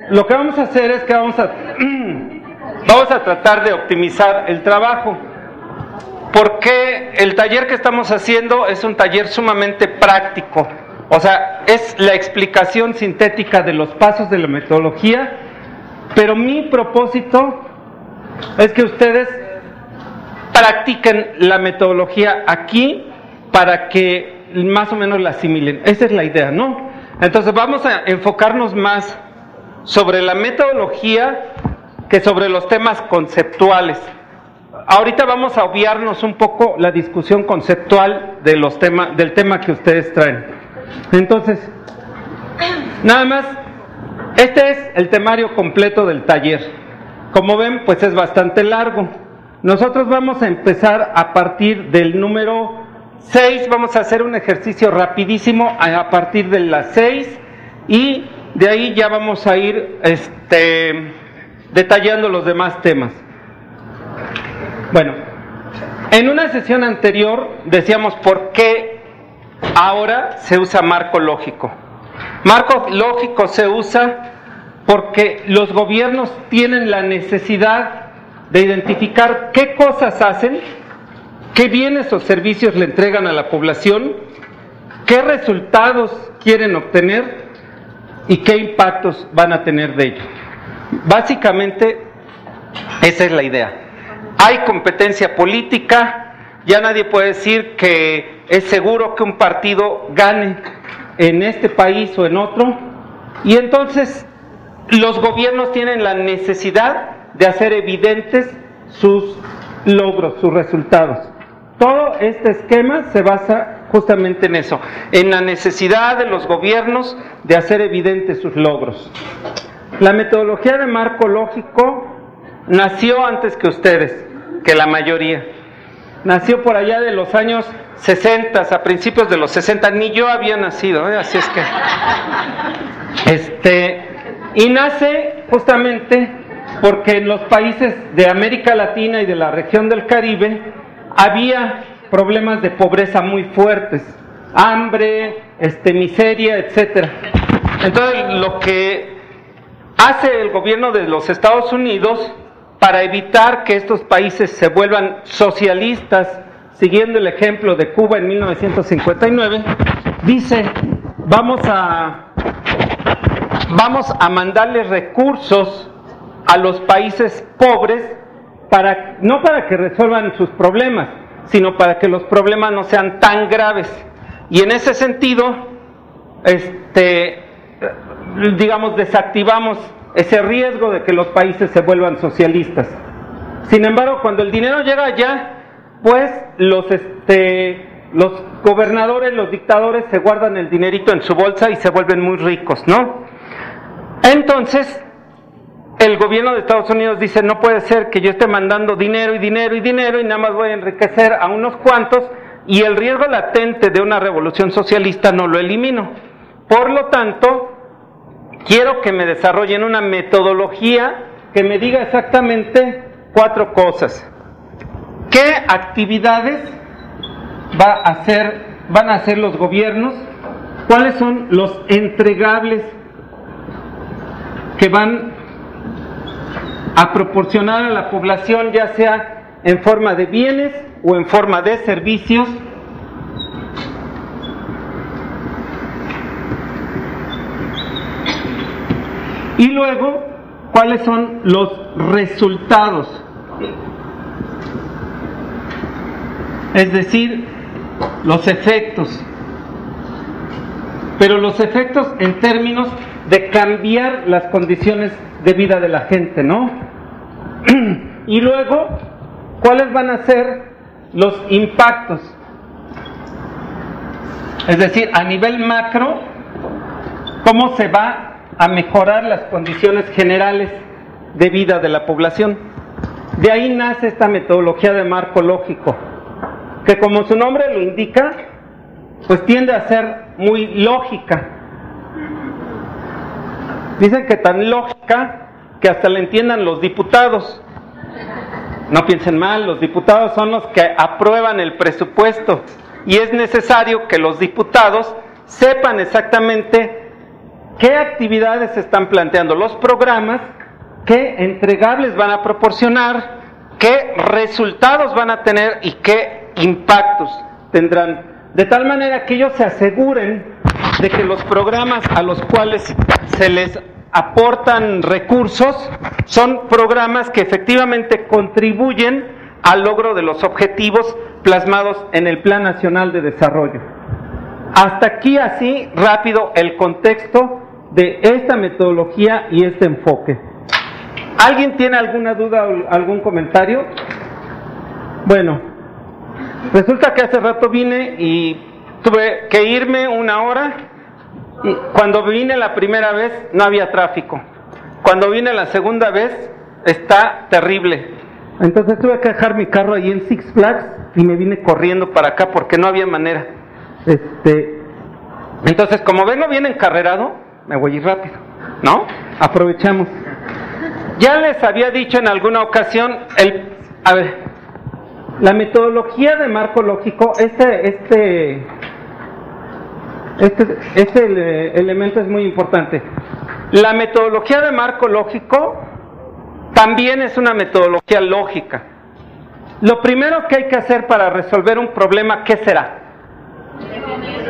Lo que vamos a hacer es que vamos a tratar de optimizar el trabajo, porque el taller que estamos haciendo es un taller sumamente práctico, o sea, es la explicación sintética de los pasos de la metodología, pero mi propósito es que ustedes practiquen la metodología aquí para que más o menos la asimilen. Esa es la idea, ¿no? Entonces vamos a enfocarnos más sobre la metodología que sobre los temas conceptuales. Ahorita vamos a obviarnos un poco la discusión conceptual de los del tema que ustedes traen. Entonces, nada más, este es el temario completo del taller. Como ven, pues es bastante largo. Nosotros vamos a empezar a partir del número 6, vamos a hacer un ejercicio rapidísimo a partir de las 6 y de ahí ya vamos a ir detallando los demás temas. Bueno, en una sesión anterior decíamos por qué ahora se usa marco lógico. Marco lógico se usa porque los gobiernos tienen la necesidad de identificar qué cosas hacen, qué bienes o servicios le entregan a la población, qué resultados quieren obtener y qué impactos van a tener de ello. Básicamente, esa es la idea. Hay competencia política, ya nadie puede decir que es seguro que un partido gane en este país o en otro, y entonces los gobiernos tienen la necesidad de hacer evidentes sus logros, sus resultados. Todo este esquema se basa justamente en eso, en la necesidad de los gobiernos de hacer evidentes sus logros. La metodología de marco lógico nació antes que ustedes, que la mayoría. Nació por allá de los años 60, a principios de los 60, ni yo había nacido, así es que... y nace justamente porque en los países de América Latina y de la región del Caribe había problemas de pobreza muy fuertes, hambre, miseria, etcétera. Entonces, lo que hace el gobierno de los Estados Unidos para evitar que estos países se vuelvan socialistas, siguiendo el ejemplo de Cuba en 1959, dice, vamos a mandarles recursos a los países pobres no para que resuelvan sus problemas, sino para que los problemas no sean tan graves. Y en ese sentido, digamos, desactivamos ese riesgo de que los países se vuelvan socialistas. Sin embargo, cuando el dinero llega allá, pues los gobernadores, los dictadores se guardan el dinerito en su bolsa y se vuelven muy ricos, ¿no? Entonces, el gobierno de Estados Unidos dice, no puede ser que yo esté mandando dinero y dinero y dinero y nada más voy a enriquecer a unos cuantos y el riesgo latente de una revolución socialista no lo elimino. Por lo tanto, quiero que me desarrollen una metodología que me diga exactamente 4 cosas. ¿Qué actividades van a hacer los gobiernos? ¿Cuáles son los entregables que van a proporcionar a la población, ya sea en forma de bienes o en forma de servicios? Y luego, ¿cuáles son los resultados? Es decir, los efectos. Pero los efectos en términos de cambiar las condiciones de vida de la gente, ¿no? Y luego, ¿cuáles van a ser los impactos? Es decir, a nivel macro, ¿cómo se va a mejorar las condiciones generales de vida de la población? De ahí nace esta metodología de marco lógico, que como su nombre lo indica, pues tiende a ser muy lógica. Dicen que tan lógica que hasta la entiendan los diputados. No piensen mal, los diputados son los que aprueban el presupuesto y es necesario que los diputados sepan exactamente qué actividades se están planteando los programas, qué entregables van a proporcionar, qué resultados van a tener y qué impactos tendrán, de tal manera que ellos se aseguren de que los programas a los cuales se les aportan recursos son programas que efectivamente contribuyen al logro de los objetivos plasmados en el Plan Nacional de Desarrollo. Hasta aquí, así rápido, el contexto de esta metodología y este enfoque. ¿Alguien tiene alguna duda o algún comentario? Bueno, resulta que hace rato vine y tuve que irme 1 hora. Y cuando vine la primera vez no había tráfico. Cuando vine la segunda vez está terrible. Entonces tuve que dejar mi carro ahí en Six Flags y me vine corriendo para acá porque no había manera. Entonces, como vengo bien encarrerado, me voy a ir rápido, ¿no? Aprovechamos. Ya les había dicho en alguna ocasión, la metodología de marco lógico, este elemento es muy importante. La metodología de marco lógico también es una metodología lógica. Lo primero que hay que hacer para resolver un problema, ¿qué será?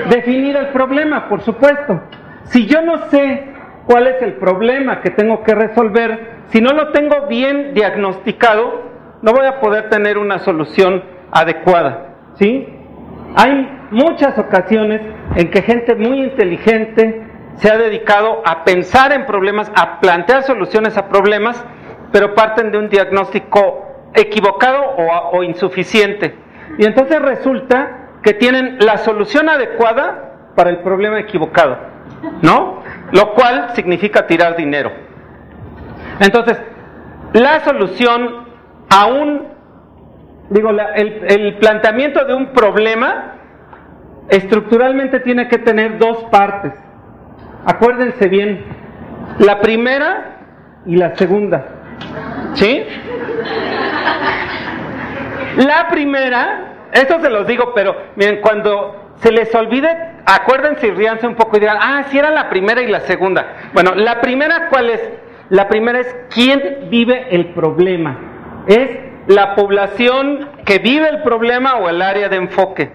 Definir el problema, por supuesto. Si yo no sé cuál es el problema que tengo que resolver, si no lo tengo bien diagnosticado, no voy a poder tener una solución adecuada, ¿sí? Hay muchas ocasiones en que gente muy inteligente se ha dedicado a pensar en problemas, a plantear soluciones a problemas, pero parten de un diagnóstico equivocado o insuficiente. Y entonces resulta que tienen la solución adecuada para el problema equivocado, ¿no? Lo cual significa tirar dinero. Entonces, la solución a el planteamiento de un problema estructuralmente tiene que tener 2 partes. Acuérdense bien, la primera y la segunda, ¿sí? La primera, esto se los digo, pero miren, cuando se les olvide, acuérdense y ríanse un poco y digan, sí era la primera y la segunda. Bueno, la primera, ¿cuál es? La primera es quién vive el problema. Es la población que vive el problema o el área de enfoque.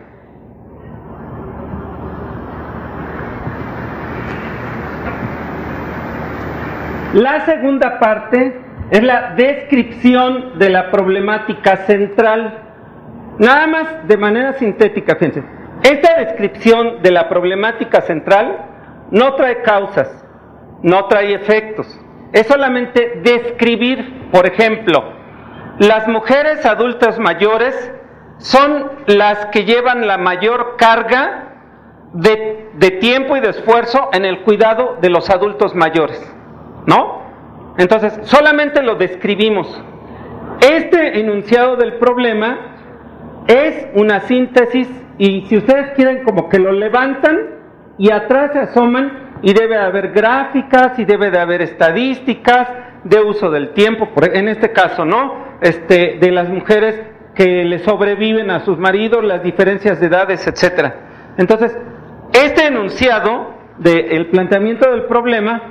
La segunda parte es la descripción de la problemática central. Nada más de manera sintética, fíjense. Esta descripción de la problemática central no trae causas, no trae efectos. Es solamente describir, por ejemplo, las mujeres adultas mayores son las que llevan la mayor carga de tiempo y de esfuerzo en el cuidado de los adultos mayores, ¿no? Entonces, solamente lo describimos. Este enunciado del problema es una síntesis y si ustedes quieren como que lo levantan y atrás se asoman y debe de haber gráficas y debe de haber estadísticas de uso del tiempo, en este caso, ¿no? De las mujeres que le sobreviven a sus maridos, las diferencias de edades, etcétera. Entonces, este enunciado del planteamiento del problema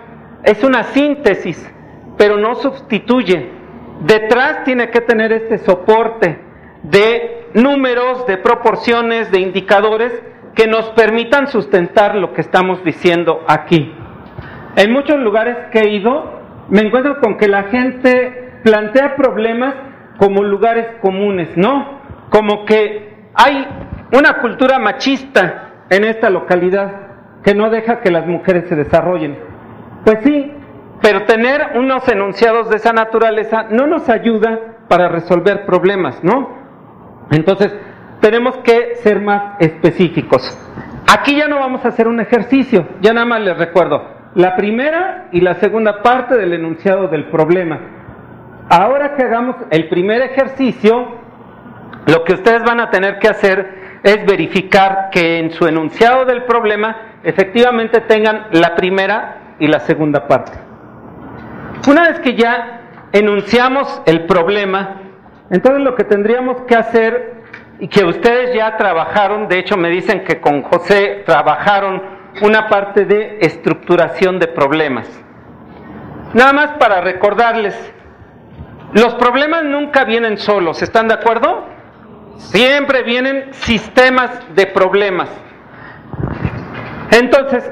es una síntesis, pero no sustituye. Detrás tiene que tener este soporte de números, de proporciones, de indicadores que nos permitan sustentar lo que estamos diciendo aquí. En muchos lugares que he ido, me encuentro con que la gente plantea problemas como lugares comunes, ¿no? Como que hay una cultura machista en esta localidad que no deja que las mujeres se desarrollen. Pues sí, pero tener unos enunciados de esa naturaleza no nos ayuda para resolver problemas, ¿no? Entonces, tenemos que ser más específicos. Aquí ya no vamos a hacer un ejercicio, ya nada más les recuerdo la primera y la segunda parte del enunciado del problema. Ahora que hagamos el primer ejercicio, lo que ustedes van a tener que hacer es verificar que en su enunciado del problema efectivamente tengan la primera y la segunda parte. Una vez que ya enunciamos el problema, entonces lo que tendríamos que hacer, y que ustedes ya trabajaron, de hecho me dicen que con José trabajaron una parte de estructuración de problemas. Nada más para recordarles, los problemas nunca vienen solos, ¿están de acuerdo? Siempre vienen sistemas de problemas. Entonces,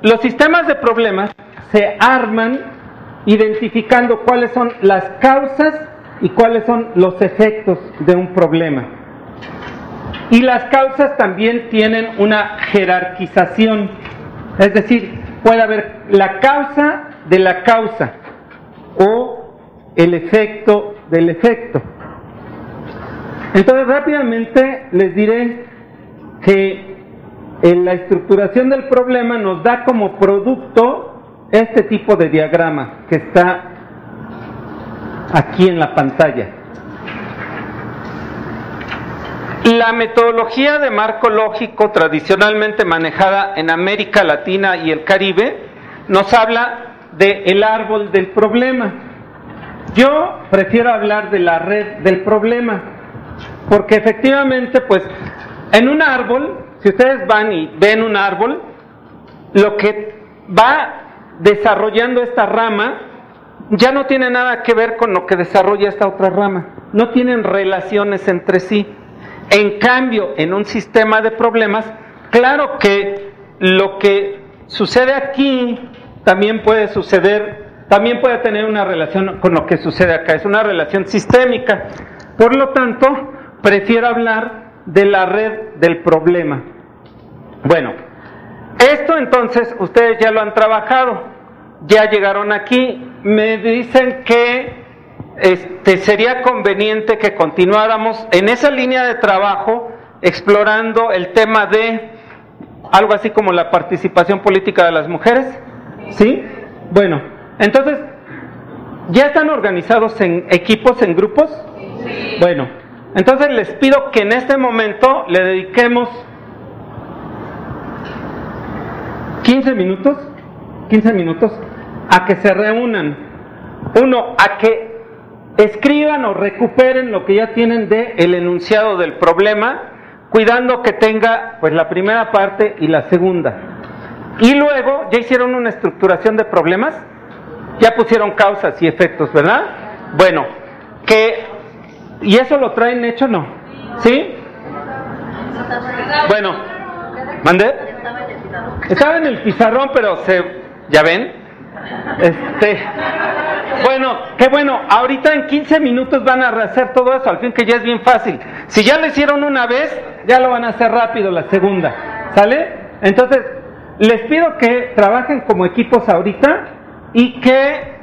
los sistemas de problemas se arman identificando cuáles son las causas y cuáles son los efectos de un problema. Y las causas también tienen una jerarquización, es decir, puede haber la causa de la causa o el efecto del efecto. Entonces rápidamente les diré que en la estructuración del problema nos da como producto este tipo de diagrama que está aquí en la pantalla. La metodología de marco lógico tradicionalmente manejada en América Latina y el Caribe nos habla del árbol del problema. Yo prefiero hablar de la red del problema, porque efectivamente, pues, en un árbol, si ustedes van y ven un árbol, lo que va desarrollando esta rama ya no tiene nada que ver con lo que desarrolla esta otra rama, no tienen relaciones entre sí. En cambio, en un sistema de problemas, claro que lo que sucede aquí también puede suceder, también puede tener una relación con lo que sucede acá, es una relación sistémica. Por lo tanto, prefiero hablar de la red del problema. Bueno, esto entonces ustedes ya lo han trabajado, ya llegaron aquí, me dicen que sería conveniente que continuáramos en esa línea de trabajo explorando el tema de algo así como la participación política de las mujeres, ¿sí? Bueno, entonces, ¿ya están organizados en equipos, en grupos? Sí. Bueno, entonces les pido que en este momento le dediquemos 15 minutos a que se reúnan. Uno, a que escriban o recuperen lo que ya tienen del enunciado del problema, cuidando que tenga pues la primera parte y la segunda. Y luego, ¿ya hicieron una estructuración de problemas? Ya pusieron causas y efectos, ¿verdad? Bueno, ¿y eso lo traen hecho o no? ¿Sí? Bueno, ¿mandé? Estaba en el pizarrón, pero ¿ya ven? Bueno, qué bueno, ahorita en 15 minutos van a rehacer todo eso, al fin que ya es bien fácil. Si ya lo hicieron una vez, ya lo van a hacer rápido la segunda, ¿sale? Entonces, les pido que trabajen como equipos ahorita y que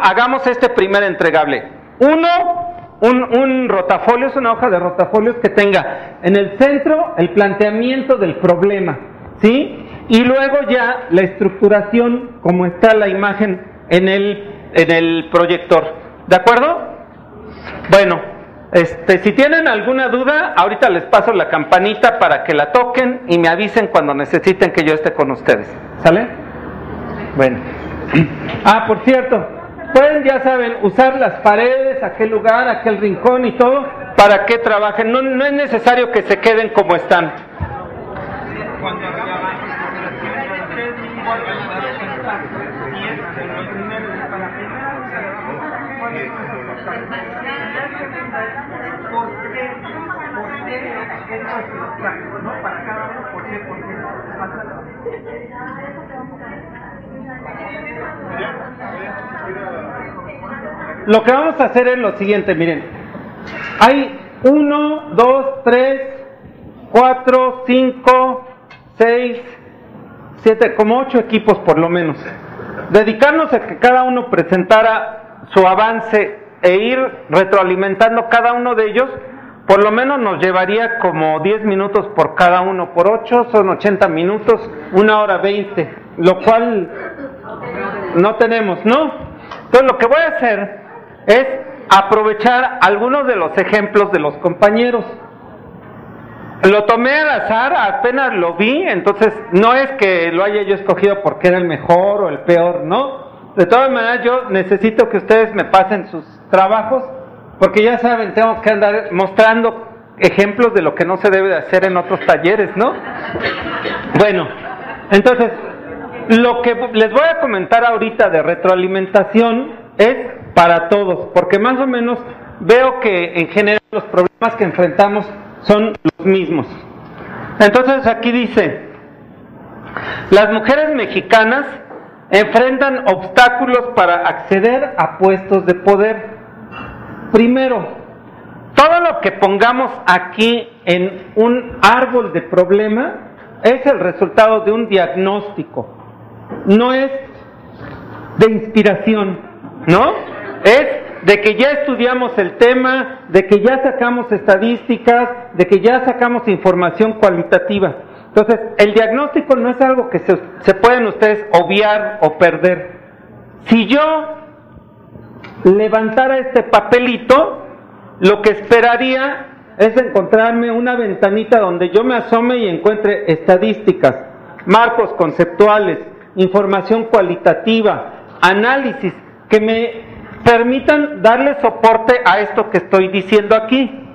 hagamos este primer entregable. Un rotafolios, una hoja de rotafolios que tenga en el centro el planteamiento del problema, ¿sí? Y luego ya la estructuración como está la imagen en el proyector, ¿de acuerdo? Bueno, si tienen alguna duda, ahorita les paso la campanita para que la toquen y me avisen cuando necesiten que yo esté con ustedes, ¿sale? Bueno, por cierto, pueden, ya saben, usar las paredes, aquel lugar, aquel rincón y todo, para que trabajen, no es necesario que se queden como están. Lo que vamos a hacer es lo siguiente, miren. Hay 1, 2, 3, 4, 5, 6, 7, como 8 equipos por lo menos. Dedicarnos a que cada uno presentara su avance e ir retroalimentando cada uno de ellos, por lo menos nos llevaría como 10 minutos por cada uno, por 8 son 80 minutos, 1 hora 20, lo cual no tenemos, ¿no? Entonces lo que voy a hacer es aprovechar algunos de los ejemplos de los compañeros. Lo tomé al azar, apenas lo vi, entonces no es que lo haya yo escogido porque era el mejor o el peor, ¿no? De todas maneras yo necesito que ustedes me pasen sus trabajos, porque ya saben, tengo que andar mostrando ejemplos de lo que no se debe de hacer en otros talleres, ¿no? Bueno, Entonces, lo que les voy a comentar ahorita de retroalimentación es para todos, porque más o menos veo que en general los problemas que enfrentamos son los mismos. Entonces aquí dice, las mujeres mexicanas enfrentan obstáculos para acceder a puestos de poder. Primero, todo lo que pongamos aquí en un árbol de problema es el resultado de un diagnóstico, no es de inspiración, ¿no? Es de que ya estudiamos el tema, de que ya sacamos estadísticas, de que ya sacamos información cualitativa. Entonces, el diagnóstico no es algo que se pueden ustedes obviar o perder. Si yo levantara este papelito, lo que esperaría es encontrarme una ventanita donde yo me asome y encuentre estadísticas, marcos conceptuales, información cualitativa, análisis que me permitan darle soporte a esto que estoy diciendo aquí.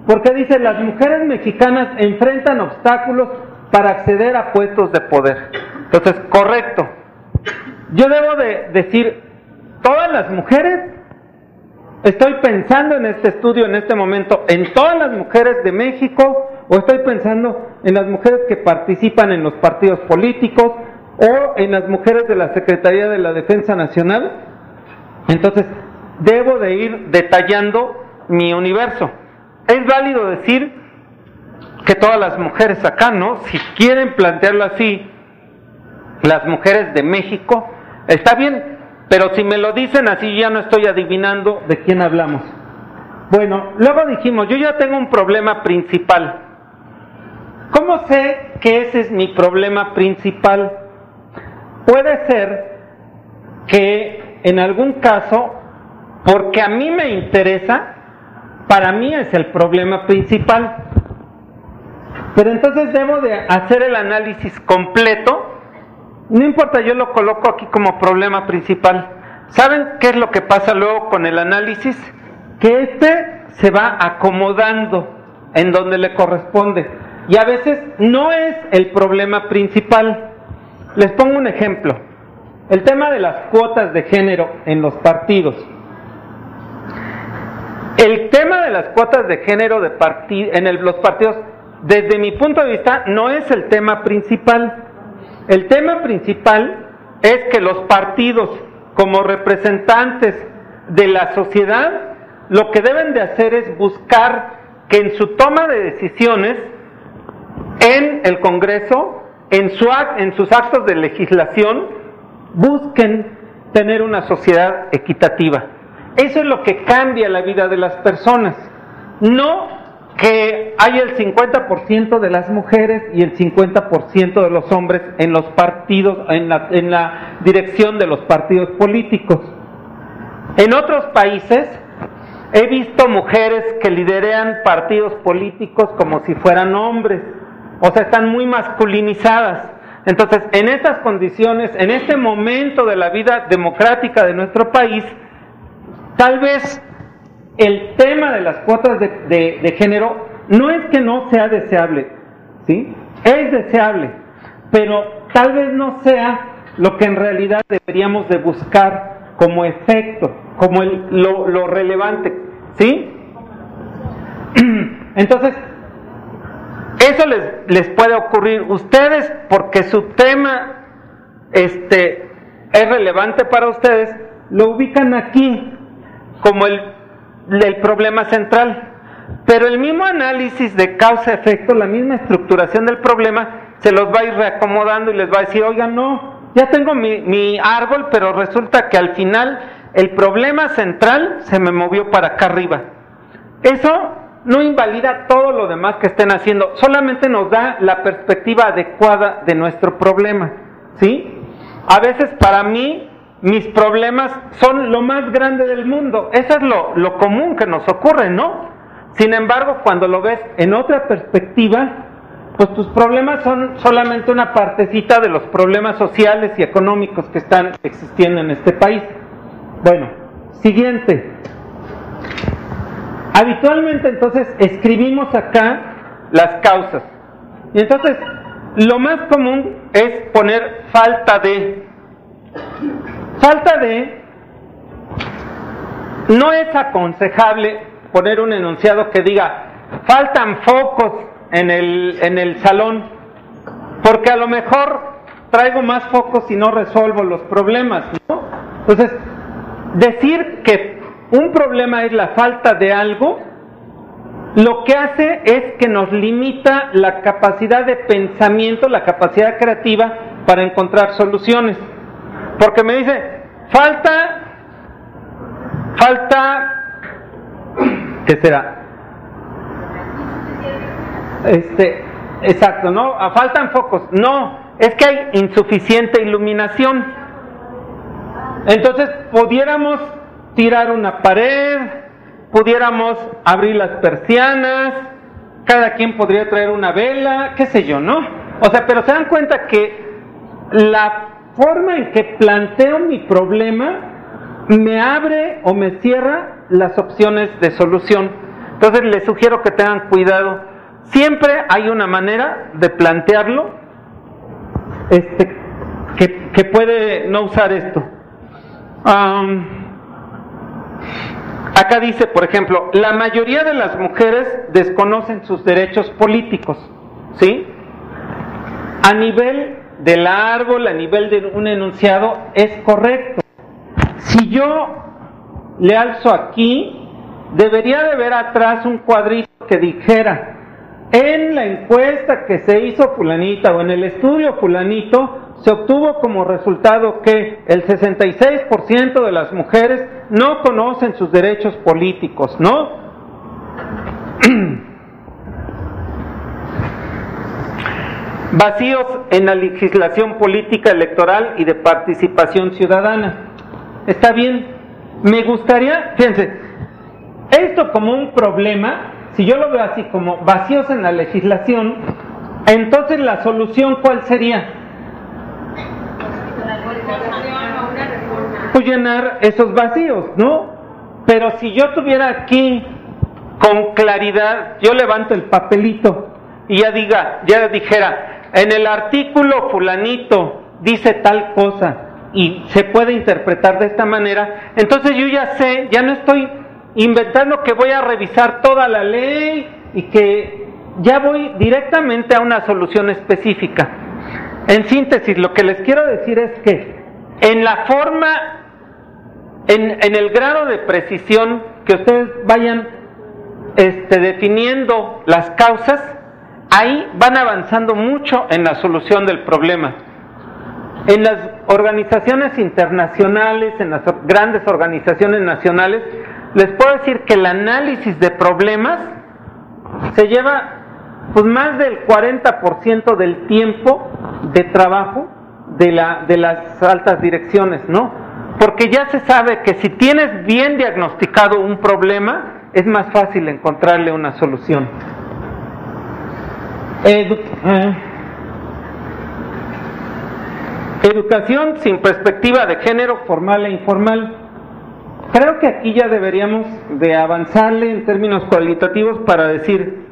Porque dice, las mujeres mexicanas enfrentan obstáculos para acceder a puestos de poder. Entonces, correcto. Yo debo de decir, todas las mujeres, estoy pensando en este estudio, en este momento, en todas las mujeres de México, o estoy pensando en las mujeres que participan en los partidos políticos, o en las mujeres de la Secretaría de la Defensa Nacional. Entonces, debo de ir detallando mi universo. Es válido decir que todas las mujeres acá, ¿no? Si quieren plantearlo así, las mujeres de México, está bien, pero si me lo dicen así, ya no estoy adivinando de quién hablamos. Bueno, luego dijimos, yo ya tengo un problema principal. ¿Cómo sé que ese es mi problema principal? Puede ser que en algún caso, porque a mí me interesa, para mí es el problema principal. Pero entonces debo de hacer el análisis completo. No importa, yo lo coloco aquí como problema principal. ¿Saben qué es lo que pasa luego con el análisis? Que este se va acomodando en donde le corresponde. Y a veces no es el problema principal. Les pongo un ejemplo. El tema de las cuotas de género en los partidos. El tema de las cuotas de género los partidos, desde mi punto de vista, no es el tema principal. El tema principal es que los partidos, como representantes de la sociedad, lo que deben de hacer es buscar que en su toma de decisiones, en el Congreso, en sus actos de legislación, busquen tener una sociedad equitativa. Eso es lo que cambia la vida de las personas. No que haya el 50% de las mujeres y el 50% de los hombres en los partidos, en la dirección de los partidos políticos. En otros países he visto mujeres que liderean partidos políticos como si fueran hombres, o sea, están muy masculinizadas. Entonces, en estas condiciones, en este momento de la vida democrática de nuestro país, tal vez el tema de las cuotas de género no es que no sea deseable, ¿sí? Es deseable, pero tal vez no sea lo que en realidad deberíamos de buscar como efecto, como lo relevante, ¿sí? Entonces, eso les puede ocurrir. Ustedes, porque su tema es relevante para ustedes, lo ubican aquí como el problema central. Pero el mismo análisis de causa-efecto, la misma estructuración del problema, se los va a ir reacomodando y les va a decir, oigan, no, ya tengo mi árbol, pero resulta que al final el problema central se me movió para acá arriba. Eso no invalida todo lo demás que estén haciendo, solamente nos da la perspectiva adecuada de nuestro problema, ¿sí? A veces para mí, mis problemas son lo más grande del mundo. Eso es lo común que nos ocurre, ¿no? Sin embargo, cuando lo ves en otra perspectiva, pues tus problemas son solamente una partecita de los problemas sociales y económicos que están existiendo en este país. Bueno, siguiente. Habitualmente entonces escribimos acá las causas. Y entonces lo más común es poner falta de. Falta de. No es aconsejable poner un enunciado que diga faltan focos en el salón, porque a lo mejor traigo más focos y no resuelvo los problemas, ¿no? Entonces, decir que un problema es la falta de algo, lo que hace es que nos limita la capacidad de pensamiento, la capacidad creativa para encontrar soluciones. Porque me dice, falta, ¿qué será? Exacto, ¿no? Faltan focos. No, es que hay insuficiente iluminación. Entonces, pudiéramos tirar una pared, pudiéramos abrir las persianas, cada quien podría traer una vela, qué sé yo, ¿no? O sea, pero se dan cuenta que la forma en que planteo mi problema me abre o me cierra las opciones de solución. Entonces les sugiero que tengan cuidado. Siempre hay una manera de plantearlo que puede no usar esto. Acá dice, por ejemplo, la mayoría de las mujeres desconocen sus derechos políticos, ¿sí? A nivel del árbol, a nivel de un enunciado, es correcto. Si yo le alzo aquí, debería de ver atrás un cuadrito que dijera, en la encuesta que se hizo fulanita o en el estudio fulanito, se obtuvo como resultado que el 66% de las mujeres no conocen sus derechos políticos, ¿no? Vacíos en la legislación política electoral y de participación ciudadana. Está bien, me gustaría, fíjense, esto como un problema, si yo lo veo así como vacíos en la legislación, entonces la solución ¿cuál sería? Pues llenar esos vacíos, ¿no? Pero si yo tuviera aquí con claridad, yo levanto el papelito y ya dijera, en el artículo fulanito dice tal cosa y se puede interpretar de esta manera, entonces yo ya sé, ya no estoy inventando que voy a revisar toda la ley y que ya voy directamente a una solución específica. En síntesis, lo que les quiero decir es que en la forma, en el grado de precisión que ustedes vayan definiendo las causas, ahí van avanzando mucho en la solución del problema. En las organizaciones internacionales, en las grandes organizaciones nacionales, les puedo decir que el análisis de problemas se lleva pues más del 40% del tiempo de trabajo de las altas direcciones, ¿no? Porque ya se sabe que si tienes bien diagnosticado un problema, es más fácil encontrarle una solución. Educación sin perspectiva de género formal e informal. Creo que aquí ya deberíamos de avanzarle en términos cualitativos para decir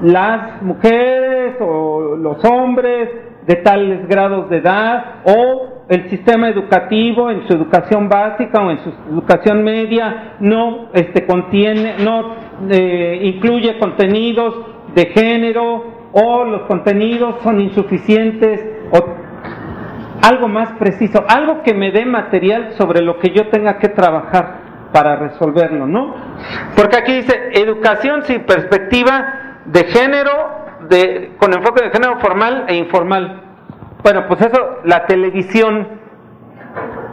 las mujeres o los hombres de tales grados de edad, o el sistema educativo en su educación básica o en su educación media no incluye contenidos de género, o los contenidos son insuficientes, o algo más preciso, algo que me dé material sobre lo que yo tenga que trabajar para resolverlo, ¿no? Porque aquí dice educación sin perspectiva de género, con enfoque de género formal e informal. Bueno, pues eso, la televisión,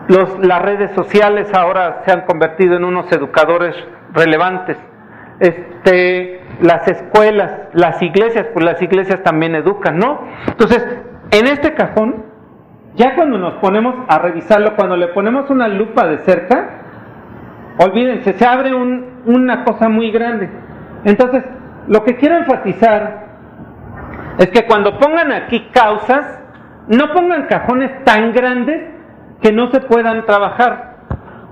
las redes sociales ahora se han convertido en unos educadores relevantes. Las escuelas, las iglesias, pues las iglesias también educan, ¿no? Entonces, en este cajón, ya cuando nos ponemos a revisarlo, cuando le ponemos una lupa de cerca, olvídense, se abre una cosa muy grande. Entonces, lo que quiero enfatizar es que cuando pongan aquí causas, no pongan cajones tan grandes que no se puedan trabajar.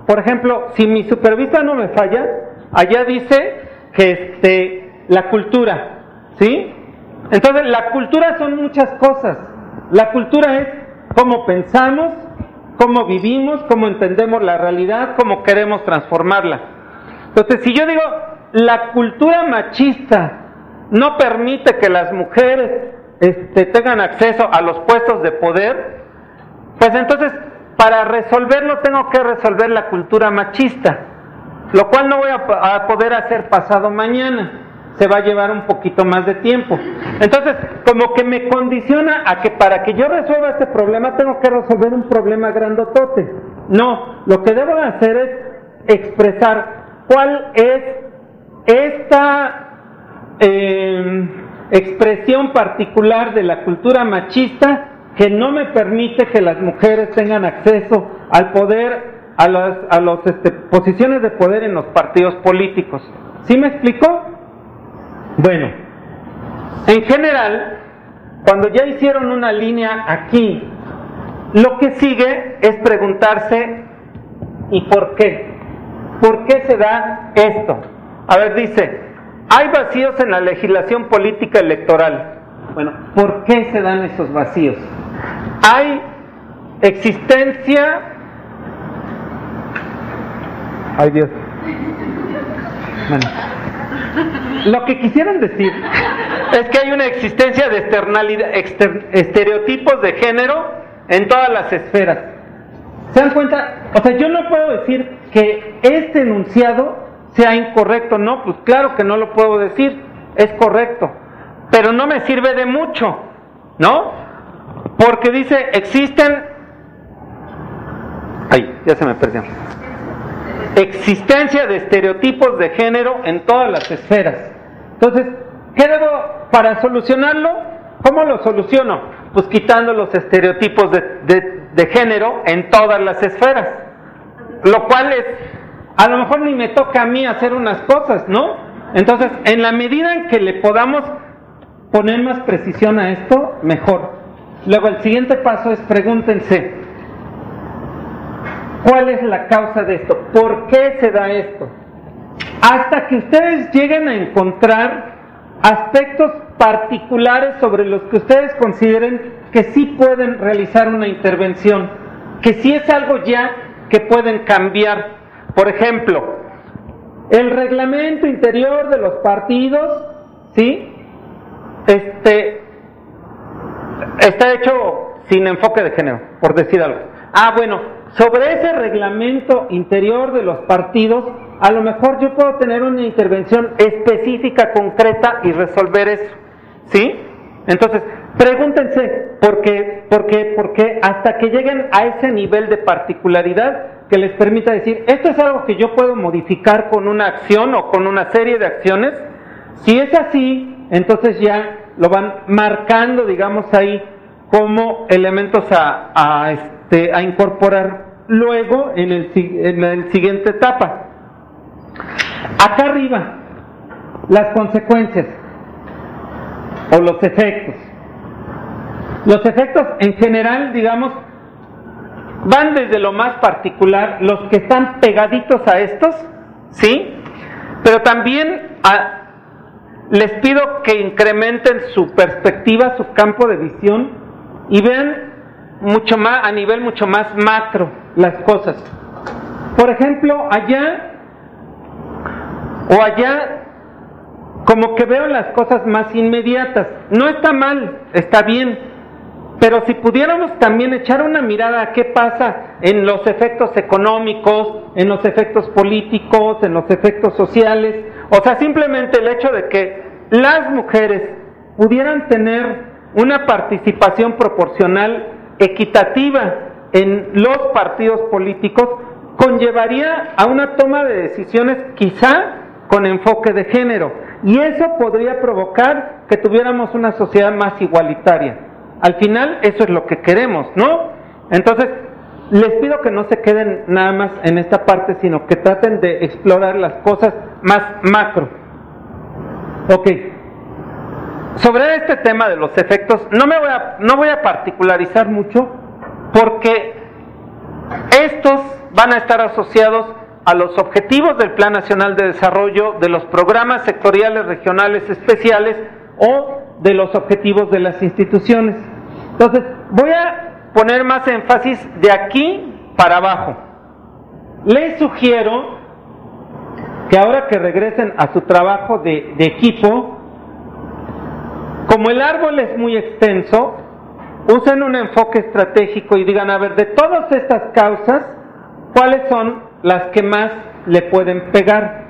Por ejemplo, si mi supervisa no me falla, allá dice que la cultura, ¿sí? Entonces, la cultura son muchas cosas. La cultura es cómo pensamos, cómo vivimos, cómo entendemos la realidad, cómo queremos transformarla. Entonces, si yo digo, la cultura machista no permite que las mujeres tengan acceso a los puestos de poder, pues entonces, para resolverlo tengo que resolver la cultura machista, lo cual no voy a poder hacer pasado mañana. Se va a llevar un poquito más de tiempo. Entonces, como que me condiciona a que para que yo resuelva este problema tengo que resolver un problema grandotote. No, lo que debo hacer es expresar cuál es esta expresión particular de la cultura machista que no me permite que las mujeres tengan acceso al poder, a las posiciones de poder en los partidos políticos. ¿Sí me explicó? Bueno, en general, cuando ya hicieron una línea aquí, lo que sigue es preguntarse ¿y por qué? ¿Por qué se da esto? A ver, dice, hay vacíos en la legislación política electoral. Bueno, ¿por qué se dan esos vacíos? Hay existencia... Ay, Dios. Bueno. Lo que quisieran decir es que hay una existencia de estereotipos de género en todas las esferas. ¿Se dan cuenta? O sea, yo no puedo decir que este enunciado sea incorrecto, no, pues claro que no lo puedo decir, es correcto, pero no me sirve de mucho, ¿no? Porque dice, existen... Ay, ya se me perdió. Existencia de estereotipos de género en todas las esferas. Entonces, ¿qué debo para solucionarlo? ¿Cómo lo soluciono? Pues quitando los estereotipos de género en todas las esferas. Lo cual es, a lo mejor ni me toca a mí hacer unas cosas, ¿no? Entonces, en la medida en que le podamos poner más precisión a esto, mejor. Luego, el siguiente paso es pregúntense, ¿cuál es la causa de esto? ¿Por qué se da esto? Hasta que ustedes lleguen a encontrar aspectos particulares sobre los que ustedes consideren que sí pueden realizar una intervención, que sí es algo ya que pueden cambiar. Por ejemplo, el reglamento interior de los partidos, ¿sí? Está hecho sin enfoque de género, por decir algo. Ah, bueno, sobre ese reglamento interior de los partidos, a lo mejor yo puedo tener una intervención específica, concreta y resolver eso, ¿sí? Entonces, pregúntense por qué, hasta que lleguen a ese nivel de particularidad que les permita decir, esto es algo que yo puedo modificar con una acción o con una serie de acciones. Si es así, entonces ya lo van marcando, digamos, ahí como elementos a incorporar luego en la siguiente etapa. Acá arriba, las consecuencias o los efectos. Los efectos en general, digamos, van desde lo más particular, los que están pegaditos a estos, ¿sí? Pero también les pido que incrementen su perspectiva, su campo de visión y vean mucho más, a nivel mucho más macro, las cosas. Por ejemplo, allá, como que veo las cosas más inmediatas. No está mal, está bien, pero si pudiéramos también echar una mirada a qué pasa en los efectos económicos, en los efectos políticos, en los efectos sociales, o sea, simplemente el hecho de que las mujeres pudieran tener una participación proporcional equitativa en los partidos políticos conllevaría a una toma de decisiones quizá con enfoque de género, y eso podría provocar que tuviéramos una sociedad más igualitaria. Al final eso es lo que queremos, ¿no? Entonces les pido que no se queden nada más en esta parte, sino que traten de explorar las cosas más macro. Ok, sobre este tema de los efectos no voy a particularizar mucho, porque estos van a estar asociados a los objetivos del Plan Nacional de Desarrollo, de los programas sectoriales regionales especiales o de los objetivos de las instituciones. Entonces, voy a poner más énfasis de aquí para abajo. Les sugiero que ahora que regresen a su trabajo de equipo, como el árbol es muy extenso, usen un enfoque estratégico y digan, a ver, de todas estas causas, ¿cuáles son las que más le pueden pegar?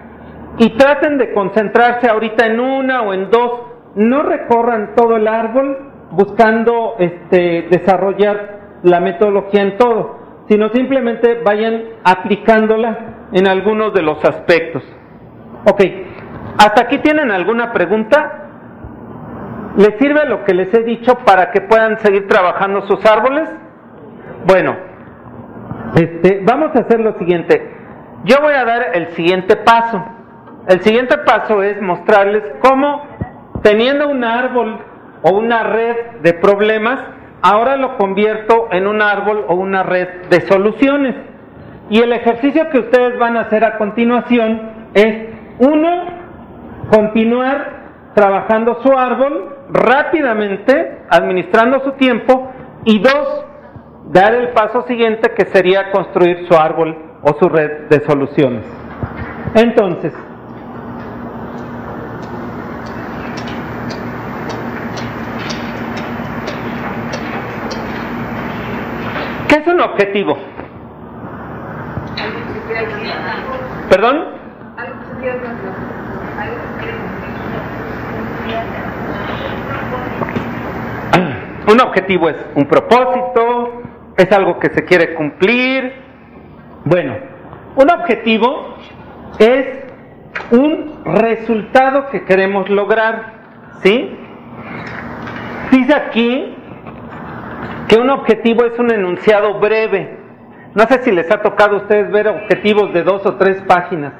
Y traten de concentrarse ahorita en una o en dos. No recorran todo el árbol buscando desarrollar la metodología en todo, sino simplemente vayan aplicándola en algunos de los aspectos. Ok, ¿hasta aquí tienen alguna pregunta? ¿Les sirve lo que les he dicho para que puedan seguir trabajando sus árboles? Bueno, vamos a hacer lo siguiente. Yo voy a dar el siguiente paso. El siguiente paso es mostrarles cómo, teniendo un árbol o una red de problemas, ahora lo convierto en un árbol o una red de soluciones. Y el ejercicio que ustedes van a hacer a continuación es, uno, continuar trabajando su árbol rápidamente, administrando su tiempo, y dos, dar el paso siguiente, que sería construir su árbol o su red de soluciones. Entonces, ¿qué es un objetivo? ¿Perdón? Un objetivo es un propósito, es algo que se quiere cumplir. Bueno, un objetivo es un resultado que queremos lograr, ¿sí? Dice aquí que un objetivo es un enunciado breve. No sé si les ha tocado a ustedes ver objetivos de 2 o 3 páginas,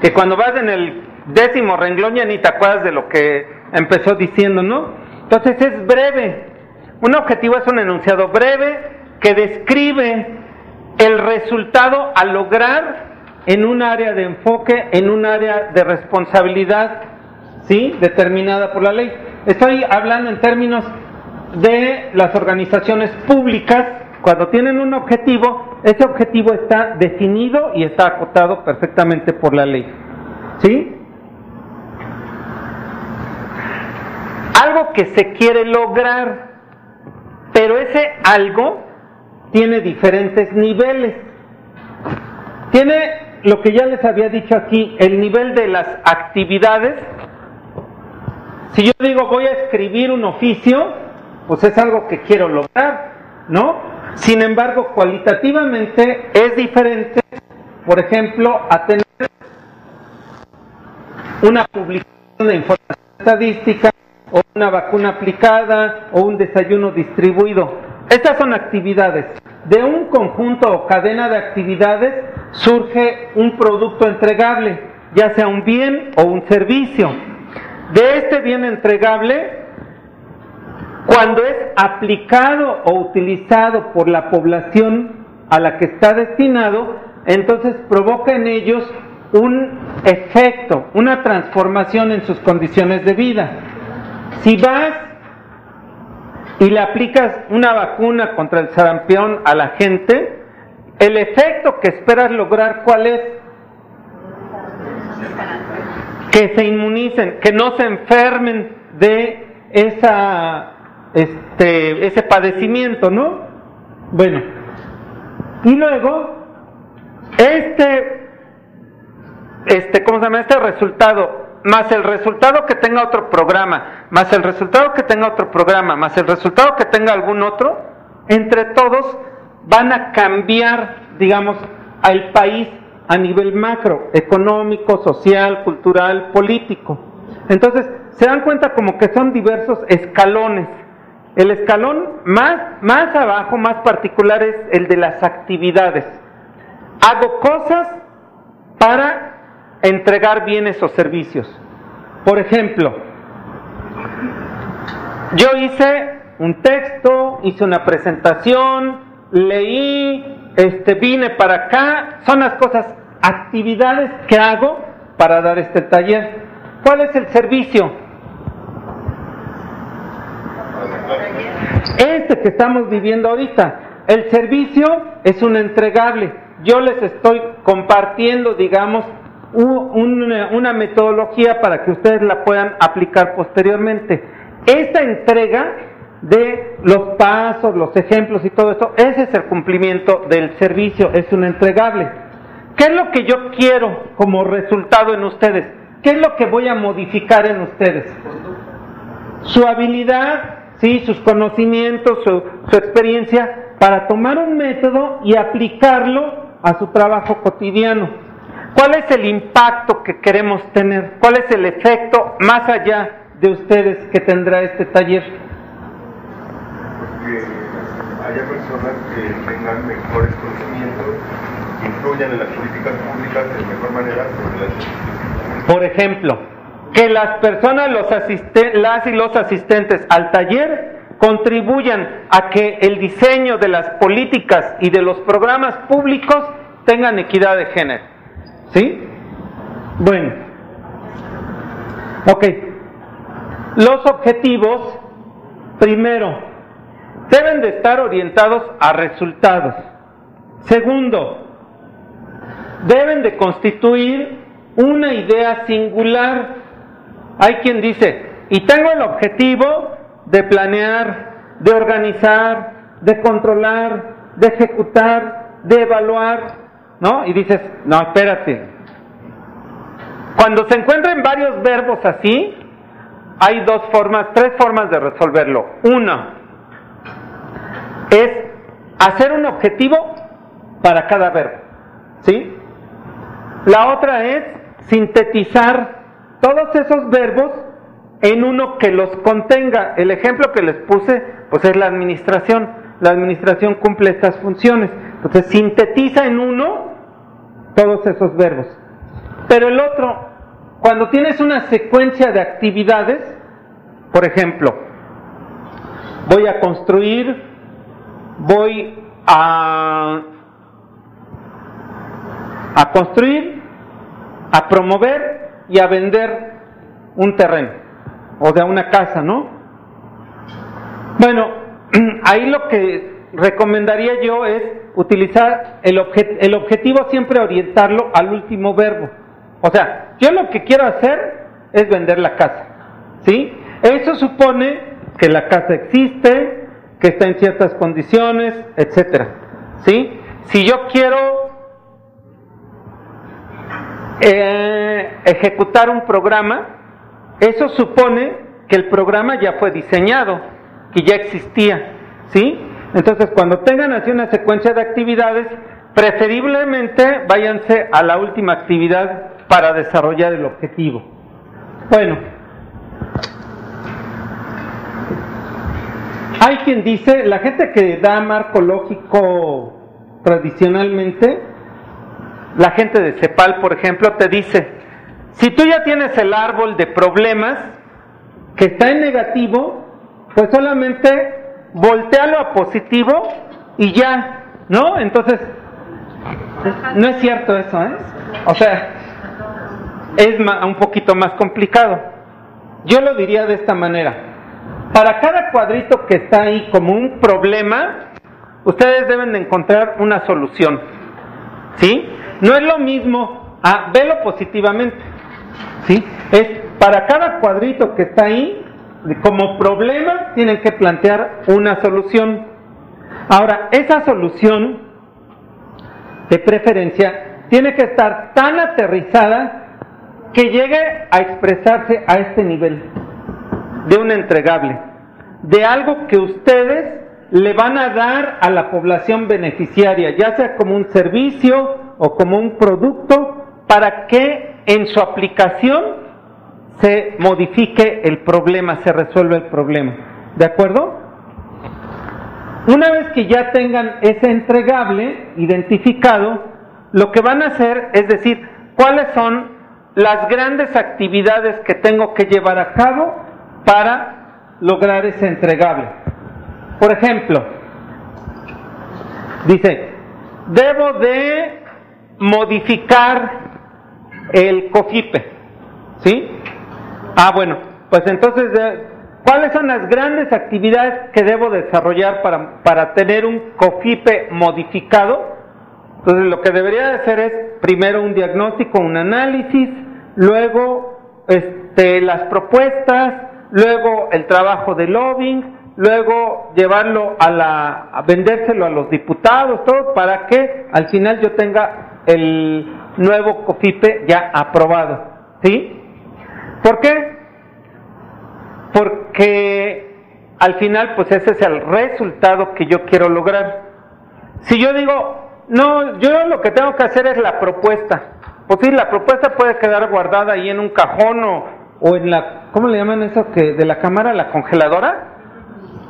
que cuando vas en el 10º renglón ya ni te acuerdas de lo que empezó diciendo, ¿no? Entonces es breve. Un objetivo es un enunciado breve que describe el resultado a lograr en un área de enfoque, en un área de responsabilidad, ¿sí?, determinada por la ley. Estoy hablando en términos de las organizaciones públicas. Cuando tienen un objetivo, ese objetivo está definido y está acotado perfectamente por la ley, ¿sí? Algo que se quiere lograr, pero ese algo tiene diferentes niveles. Tiene lo que ya les había dicho aquí, el nivel de las actividades. Si yo digo voy a escribir un oficio, pues es algo que quiero lograr, ¿no? Sin embargo, cualitativamente es diferente, por ejemplo, a tener una publicación de información estadística, o una vacuna aplicada, o un desayuno distribuido. Estas son actividades. De un conjunto o cadena de actividades surge un producto entregable, ya sea un bien o un servicio. De este bien entregable, cuando es aplicado o utilizado por la población a la que está destinado, entonces provoca en ellos un efecto, una transformación en sus condiciones de vida. Si vas y le aplicas una vacuna contra el sarampión a la gente, el efecto que esperas lograr, ¿cuál es? Que se inmunicen, que no se enfermen de ese padecimiento, ¿no? Bueno, y luego ¿cómo se llama? Este resultado, más el resultado que tenga otro programa, más el resultado que tenga otro programa, más el resultado que tenga algún otro, entre todos van a cambiar, digamos, al país a nivel macro, económico, social, cultural, político. Entonces, se dan cuenta como que son diversos escalones. El escalón más abajo, más particular, es el de las actividades. Hago cosas para entregar bienes o servicios. Por ejemplo, yo hice un texto, hice una presentación, leí, vine para acá. Son las cosas, actividades que hago para dar este taller. ¿Cuál es el servicio? Este que estamos viviendo ahorita, el servicio es un entregable. Yo les estoy compartiendo, digamos, una metodología para que ustedes la puedan aplicar posteriormente. Esta entrega de los pasos, los ejemplos y todo esto, ese es el cumplimiento del servicio, es un entregable. ¿Qué es lo que yo quiero como resultado en ustedes? ¿Qué es lo que voy a modificar en ustedes? Su habilidad, ¿sí? Sus conocimientos, su experiencia, para tomar un método y aplicarlo a su trabajo cotidiano. ¿Cuál es el impacto que queremos tener? ¿Cuál es el efecto más allá de ustedes que tendrá este taller? Que haya personas que tengan mejores conocimientos, que influyan en las políticas públicas de mejor manera sobre las instituciones. Por ejemplo, que las personas, las y los asistentes al taller contribuyan a que el diseño de las políticas y de los programas públicos tengan equidad de género. ¿Sí? Bueno. Ok. Los objetivos, primero, deben de estar orientados a resultados. Segundo, deben de constituir una idea singular. Hay quien dice, y tengo el objetivo de planear, de organizar, de controlar, de ejecutar, de evaluar, ¿no? Y dices, no, espérate. Cuando se encuentren varios verbos así, hay tres formas de resolverlo. Una es hacer un objetivo para cada verbo, ¿sí? La otra es sintetizar todos esos verbos en uno que los contenga. El ejemplo que les puse, pues es la administración. La administración cumple estas funciones. Entonces sintetiza en uno todos esos verbos. Pero el otro, cuando tienes una secuencia de actividades, por ejemplo, voy a construir, voy a construir, a promover y a vender un terreno, o de una casa, ¿no? Bueno, ahí lo que recomendaría yo es utilizar el objetivo, siempre orientarlo al último verbo. O sea, yo lo que quiero hacer es vender la casa, ¿sí? Eso supone que la casa existe, que está en ciertas condiciones, etcétera, ¿sí? Si yo quiero ejecutar un programa, eso supone que el programa ya fue diseñado, que ya existía, ¿sí? Entonces, cuando tengan así una secuencia de actividades, preferiblemente váyanse a la última actividad para desarrollar el objetivo. Bueno, hay quien dice, la gente que da marco lógico tradicionalmente, la gente de CEPAL, por ejemplo, te dice, si tú ya tienes el árbol de problemas que está en negativo, pues solamente voltealo a positivo y ya, ¿no? Entonces, no es cierto eso, ¿eh? O sea, es un poquito más complicado. Yo lo diría de esta manera. Para cada cuadrito que está ahí como un problema, ustedes deben de encontrar una solución, ¿sí? No es lo mismo, velo positivamente, ¿sí? Es para cada cuadrito que está ahí, como problema, tienen que plantear una solución. Ahora, esa solución, de preferencia, tiene que estar tan aterrizada que llegue a expresarse a este nivel de un entregable, de algo que ustedes le van a dar a la población beneficiaria, ya sea como un servicio o como un producto, para que en su aplicación se modifique el problema, se resuelva el problema. ¿De acuerdo? Una vez que ya tengan ese entregable identificado, lo que van a hacer es decir, ¿cuáles son las grandes actividades que tengo que llevar a cabo para lograr ese entregable? Por ejemplo, dice, debo de modificar el COFIPE, ¿sí? Bueno, pues entonces ¿Cuáles son las grandes actividades que debo desarrollar para tener un COFIPE modificado? Entonces lo que debería de hacer es primero un diagnóstico, un análisis, luego las propuestas, luego el trabajo de lobbying, luego llevarlo a vendérselo a los diputados, todo para que al final yo tenga el nuevo COFIPE ya aprobado, ¿sí? ¿Por qué? Porque al final pues ese es el resultado que yo quiero lograr. Si yo digo, no, yo lo que tengo que hacer es la propuesta, pues sí, la propuesta puede quedar guardada ahí en un cajón o en la, ¿cómo le llaman eso que de la cámara, la congeladora?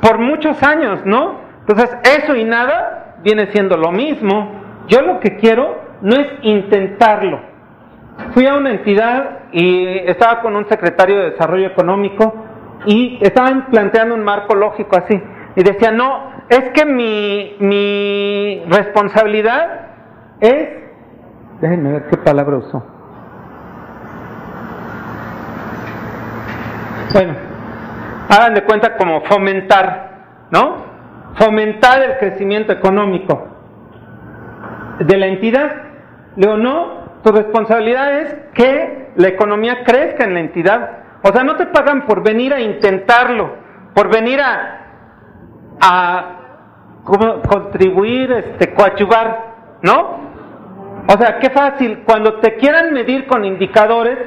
Por muchos años, ¿no? Entonces eso y nada viene siendo lo mismo. Yo lo que quiero no es intentarlo. Fui a una entidad y estaba con un secretario de Desarrollo Económico y estaban planteando un marco lógico así, y decía, no, es que mi responsabilidad es, déjenme ver qué palabra usó, bueno, hagan de cuenta como fomentar, ¿no? Fomentar el crecimiento económico de la entidad. Le digo, no, tu responsabilidad es que la economía crezca en la entidad. O sea, no te pagan por venir a intentarlo, por venir a contribuir, coadyuvar, ¿no? O sea, qué fácil, cuando te quieran medir con indicadores,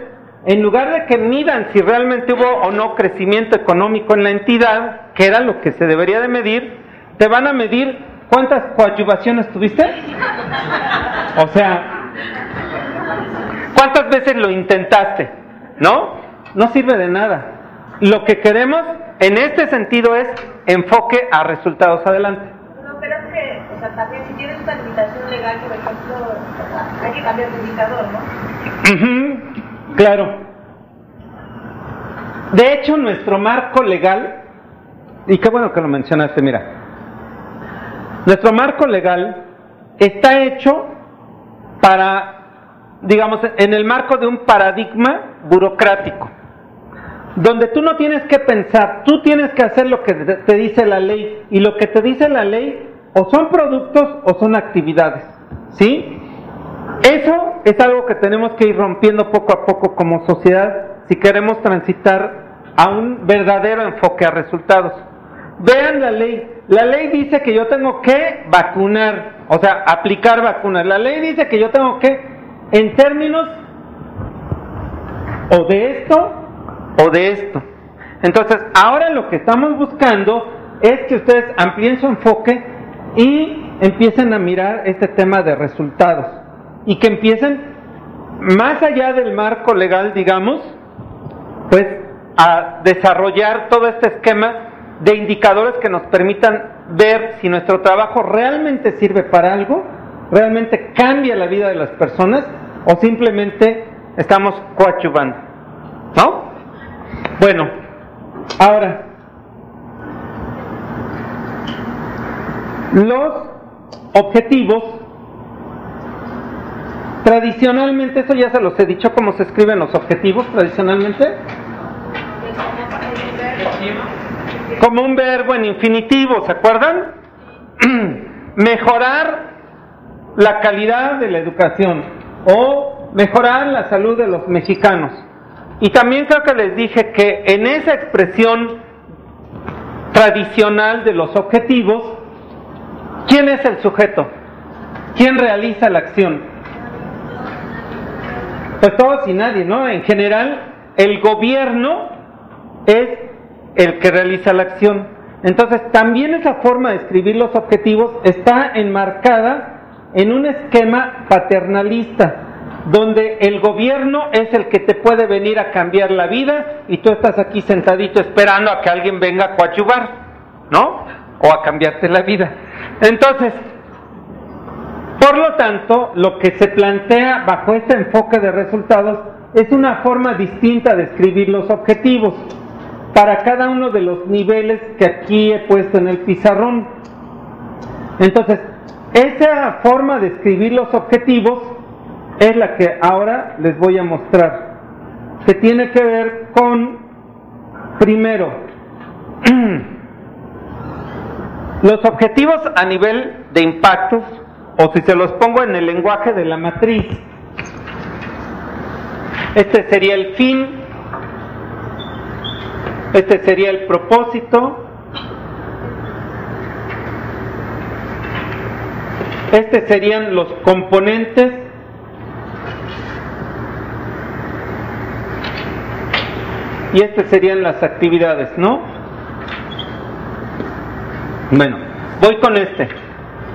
en lugar de que midan si realmente hubo o no crecimiento económico en la entidad, que era lo que se debería de medir, te van a medir cuántas coadyuvaciones tuviste. O sea, ¿cuántas veces lo intentaste? ¿No? No sirve de nada. Lo que queremos en este sentido es enfoque a resultados. Adelante. No, pero es que, o sea, también si tienes una limitación legal, por ejemplo, hay que cambiar de indicador, ¿no? Claro. De hecho, nuestro marco legal, y qué bueno que lo mencionaste, mira, nuestro marco legal está hecho para, digamos, en el marco de un paradigma burocrático, donde tú no tienes que pensar, tú tienes que hacer lo que te dice la ley, y lo que te dice la ley o son productos o son actividades, ¿sí? Eso es algo que tenemos que ir rompiendo poco a poco como sociedad si queremos transitar a un verdadero enfoque a resultados. Vean la ley dice que yo tengo que vacunar, o sea, aplicar vacunas. La ley dice que yo tengo que, en términos o de esto o de esto. Entonces, ahora lo que estamos buscando es que ustedes amplíen su enfoque y empiecen a mirar este tema de resultados y que empiecen más allá del marco legal, digamos, pues a desarrollar todo este esquema de indicadores que nos permitan ver si nuestro trabajo realmente sirve para algo, realmente cambia la vida de las personas o simplemente estamos coadyuvando, ¿no? Bueno, ahora, los objetivos, tradicionalmente, eso ya se los he dicho, cómo se escriben los objetivos tradicionalmente, como un verbo en infinitivo, ¿se acuerdan? Mejorar la calidad de la educación o mejorar la salud de los mexicanos. Y también creo que les dije que en esa expresión tradicional de los objetivos, ¿quién es el sujeto? ¿Quién realiza la acción? Pues todos y nadie, ¿no? En general, el gobierno es el que realiza la acción. Entonces, también esa forma de escribir los objetivos está enmarcada en un esquema paternalista, donde el gobierno es el que te puede venir a cambiar la vida y tú estás aquí sentadito esperando a que alguien venga a coadyuvar, ¿no? O a cambiarte la vida. Entonces, por lo tanto, lo que se plantea bajo este enfoque de resultados es una forma distinta de escribir los objetivos para cada uno de los niveles que aquí he puesto en el pizarrón. Entonces, esa forma de escribir los objetivos es la que ahora les voy a mostrar, que tiene que ver con, primero, Los objetivos a nivel de impactos, o si se los pongo en el lenguaje de la matriz, este sería el fin, este sería el propósito, estos serían los componentes, y estas serían las actividades, ¿no? Bueno, voy con este.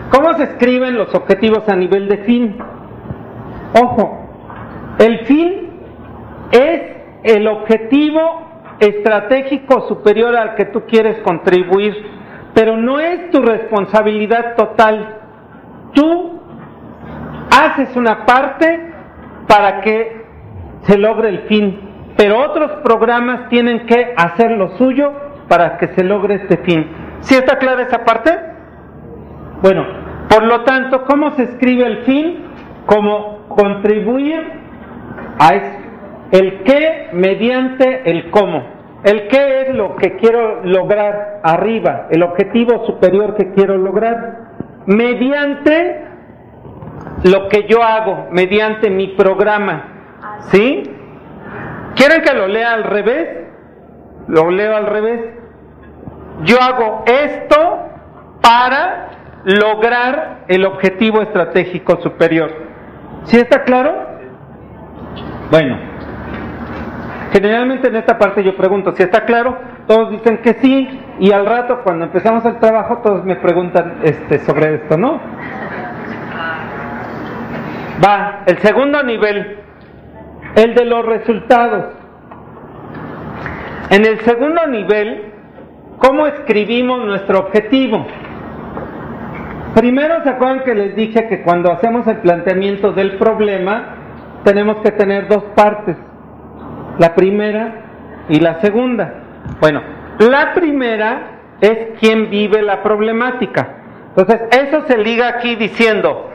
¿Cómo se escriben los objetivos a nivel de fin? Ojo, el fin es el objetivo estratégico superior al que tú quieres contribuir, pero no es tu responsabilidad total. Tú haces una parte para que se logre el fin, pero otros programas tienen que hacer lo suyo para que se logre este fin. ¿Sí está clara esa parte? Bueno, por lo tanto, ¿cómo se escribe el fin? Como contribuir a eso. El qué mediante el cómo. El qué es lo que quiero lograr arriba, el objetivo superior que quiero lograr, mediante lo que yo hago, mediante mi programa. ¿Sí? ¿Quieren que lo lea al revés? Lo leo al revés. Yo hago esto para lograr el objetivo estratégico superior. ¿Sí está claro? Bueno, generalmente en esta parte yo pregunto si está claro, todos dicen que sí, y al rato cuando empezamos el trabajo todos me preguntan sobre esto, ¿no? Va, el segundo nivel, el de los resultados. En el segundo nivel, ¿cómo escribimos nuestro objetivo? Primero, ¿se acuerdan que les dije que cuando hacemos el planteamiento del problema tenemos que tener dos partes? La primera y la segunda. Bueno, la primera es quién vive la problemática. Entonces, eso se liga aquí diciendo,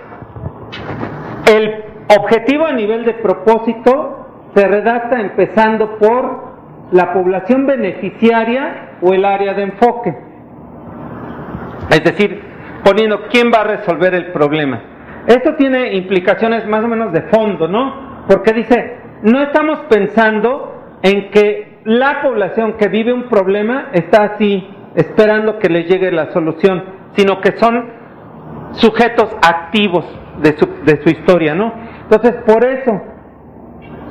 el objetivo a nivel de propósito se redacta empezando por la población beneficiaria o el área de enfoque. Es decir, poniendo quién va a resolver el problema. Esto tiene implicaciones más o menos de fondo, ¿no? Porque dice, no estamos pensando en que la población que vive un problema está así, esperando que le llegue la solución, sino que son sujetos activos de su historia, ¿no? Entonces, por eso,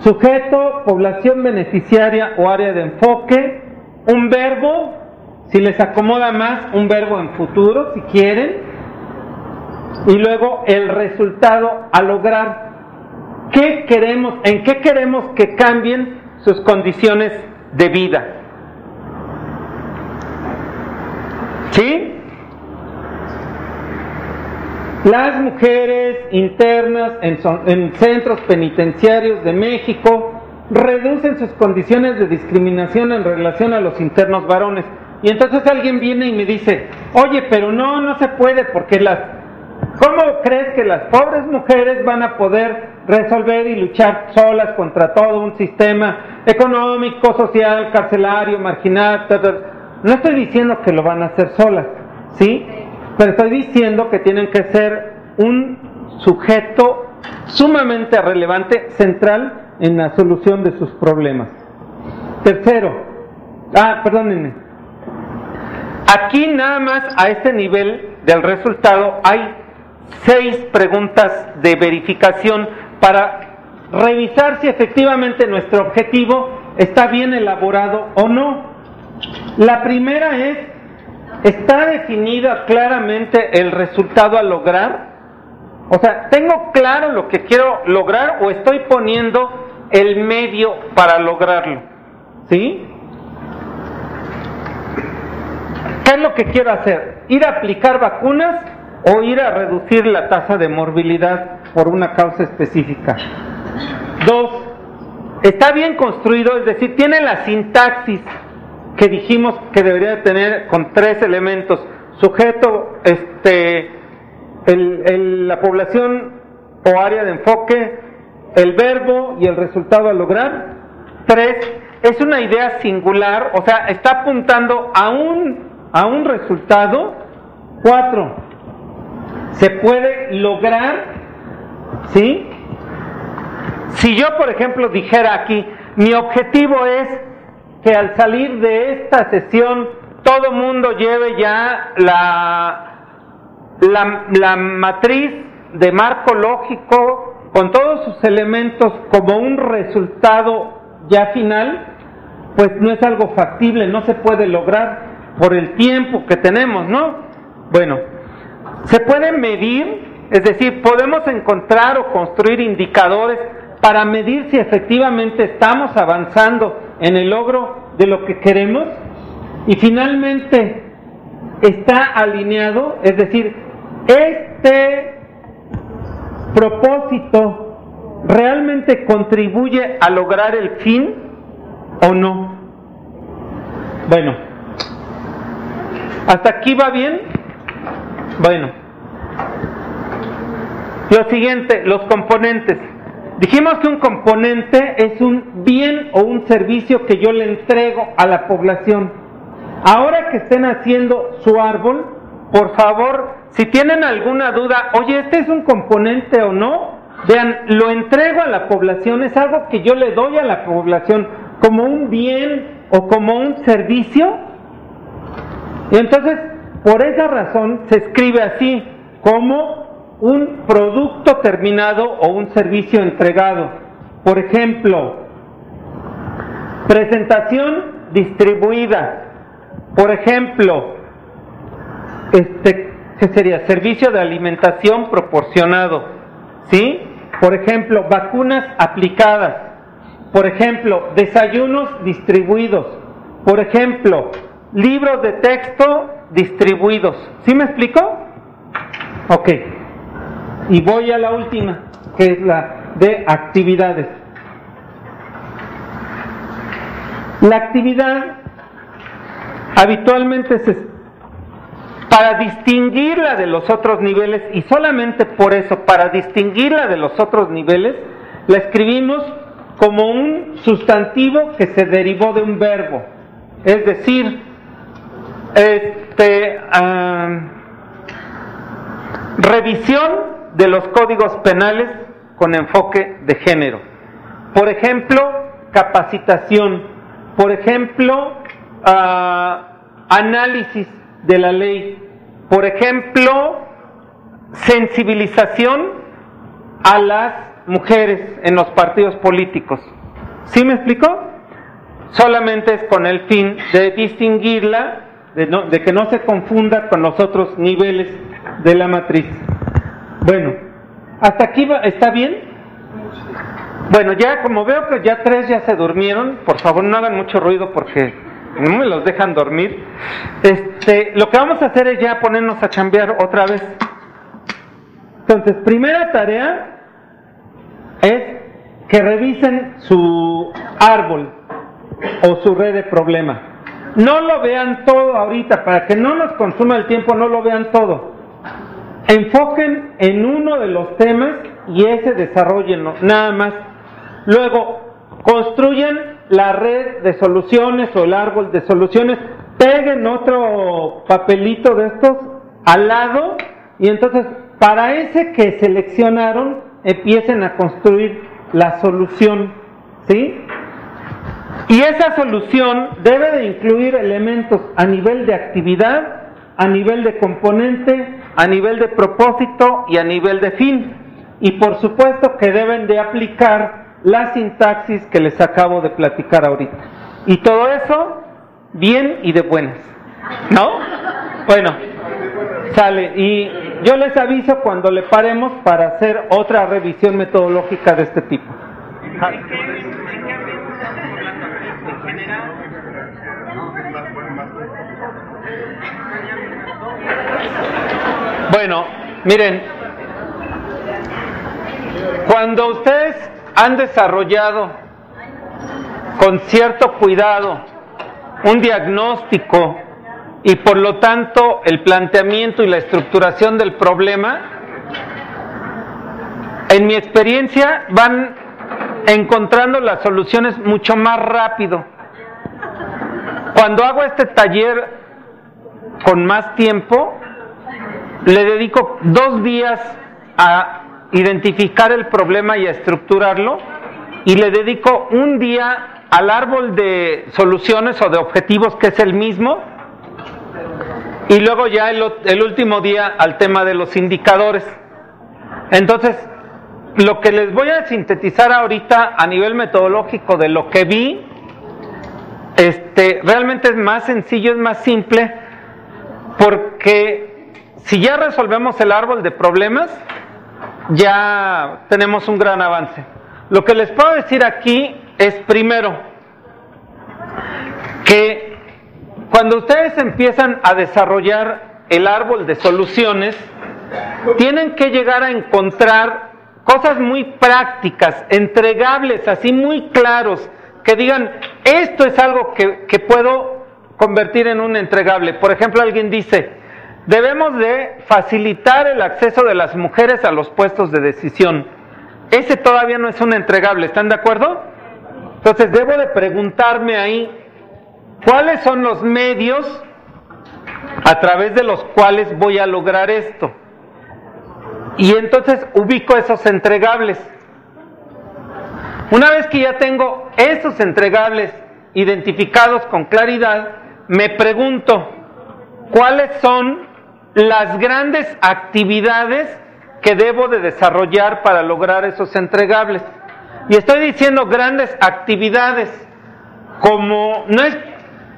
sujeto, población beneficiaria o área de enfoque, un verbo, si les acomoda más, un verbo en futuro, si quieren, y luego el resultado a lograr. ¿Qué queremos? ¿En qué queremos que cambien sus condiciones de vida? ¿Sí? Las mujeres internas en centros penitenciarios de México reducen sus condiciones de discriminación en relación a los internos varones. Y entonces alguien viene y me dice, oye, pero no se puede porque ¿cómo crees que las pobres mujeres van a poder resolver y luchar solas contra todo un sistema económico, social, carcelario, marginal? No estoy diciendo que lo van a hacer solas, ¿sí? Pero estoy diciendo que tienen que ser un sujeto sumamente relevante, central en la solución de sus problemas. Tercero, perdónenme. Aquí nada más a este nivel del resultado hay 6 preguntas de verificación para revisar si efectivamente nuestro objetivo está bien elaborado o no. La primera es, ¿está definida claramente el resultado a lograr? O sea, ¿tengo claro lo que quiero lograr o estoy poniendo el medio para lograrlo? ¿Sí? ¿Qué es lo que quiero hacer? ¿Ir a aplicar vacunas o ir a reducir la tasa de morbilidad por una causa específica? 2. ¿Está bien construido? Es decir, ¿tiene la sintaxis que dijimos que debería de tener con 3 elementos? Sujeto, la población o área de enfoque, el verbo y el resultado a lograr. 3. es una idea singular, o sea, está apuntando a un resultado. 4. Se puede lograr, ¿sí? Si yo, por ejemplo, dijera aquí, mi objetivo es que al salir de esta sesión todo mundo lleve ya la matriz de marco lógico con todos sus elementos como un resultado ya final, pues no es algo factible, no se puede lograr por el tiempo que tenemos, ¿no? Bueno, se puede medir, es decir, podemos encontrar o construir indicadores para medir si efectivamente estamos avanzando en el logro de lo que queremos, y finalmente está alineado, es decir, este propósito realmente contribuye a lograr el fin o no. Bueno, ¿hasta aquí va bien? Bueno, lo siguiente, los componentes. Dijimos que un componente es un bien o un servicio que yo le entrego a la población. Ahora que estén haciendo su árbol, por favor, si tienen alguna duda, oye, ¿este es un componente o no? Vean, lo entrego a la población, es algo que yo le doy a la población como un bien o como un servicio. Y entonces, por esa razón, se escribe así, como un producto terminado o un servicio entregado. Por ejemplo, presentación distribuida. Por ejemplo, ¿qué sería? Servicio de alimentación proporcionado, ¿sí? Por ejemplo, vacunas aplicadas. Por ejemplo, desayunos distribuidos. Por ejemplo, libros de texto distribuidos. ¿Sí me explico? Ok. Y voy a la última, que es la de actividades. La actividad habitualmente para distinguirla de los otros niveles, y solamente por eso, para distinguirla de los otros niveles, la escribimos como un sustantivo que se derivó de un verbo. Es decir, revisión de los códigos penales con enfoque de género. Por ejemplo, capacitación. Por ejemplo, análisis de la ley. Por ejemplo, sensibilización a las mujeres en los partidos políticos. ¿Sí me explico? Solamente es con el fin de distinguirla, de que no se confunda con los otros niveles de la matriz. Bueno, ¿hasta aquí está bien? Bueno, ya como veo que ya 3 ya se durmieron, por favor no hagan mucho ruido porque no me los dejan dormir. Lo que vamos a hacer es ya ponernos a chambear otra vez. Entonces, primera tarea es que revisen su árbol o su red de problema. No lo vean todo ahorita, para que no nos consuma el tiempo, no lo vean todo. Enfoquen en uno de los temas y ese desarrollenlo, nada más. Luego, construyan la red de soluciones o el árbol de soluciones, peguen otro papelito de estos al lado y entonces para ese que seleccionaron empiecen a construir la solución, ¿sí? Y esa solución debe de incluir elementos a nivel de actividad, a nivel de componente, a nivel de propósito y a nivel de fin. Y por supuesto que deben de aplicar la sintaxis que les acabo de platicar ahorita. Y todo eso bien y de buenas, ¿no? Bueno, sale. Y yo les aviso cuando le paremos para hacer otra revisión metodológica de este tipo. Bueno, miren, cuando ustedes han desarrollado con cierto cuidado un diagnóstico y por lo tanto el planteamiento y la estructuración del problema, en mi experiencia van encontrando las soluciones mucho más rápido. Cuando hago este taller con más tiempo, le dedico 2 días a identificar el problema y a estructurarlo, y le dedico 1 día al árbol de soluciones o de objetivos, que es el mismo, y luego ya el último día al tema de los indicadores. Entonces, lo que les voy a sintetizar ahorita a nivel metodológico de lo que vi, realmente es más sencillo, es más simple, porque si ya resolvemos el árbol de problemas, ya tenemos un gran avance. Lo que les puedo decir aquí es, primero, que cuando ustedes empiezan a desarrollar el árbol de soluciones, tienen que llegar a encontrar cosas muy prácticas, entregables, así muy claros, que digan, esto es algo que puedo convertir en un entregable. Por ejemplo, alguien dice, debemos de facilitar el acceso de las mujeres a los puestos de decisión. Ese todavía no es un entregable, ¿están de acuerdo? Entonces debo de preguntarme ahí, ¿cuáles son los medios a través de los cuales voy a lograr esto? Y entonces ubico esos entregables. Una vez que ya tengo esos entregables identificados con claridad, me pregunto, ¿cuáles son las grandes actividades que debo de desarrollar para lograr esos entregables? Y estoy diciendo grandes actividades, como no es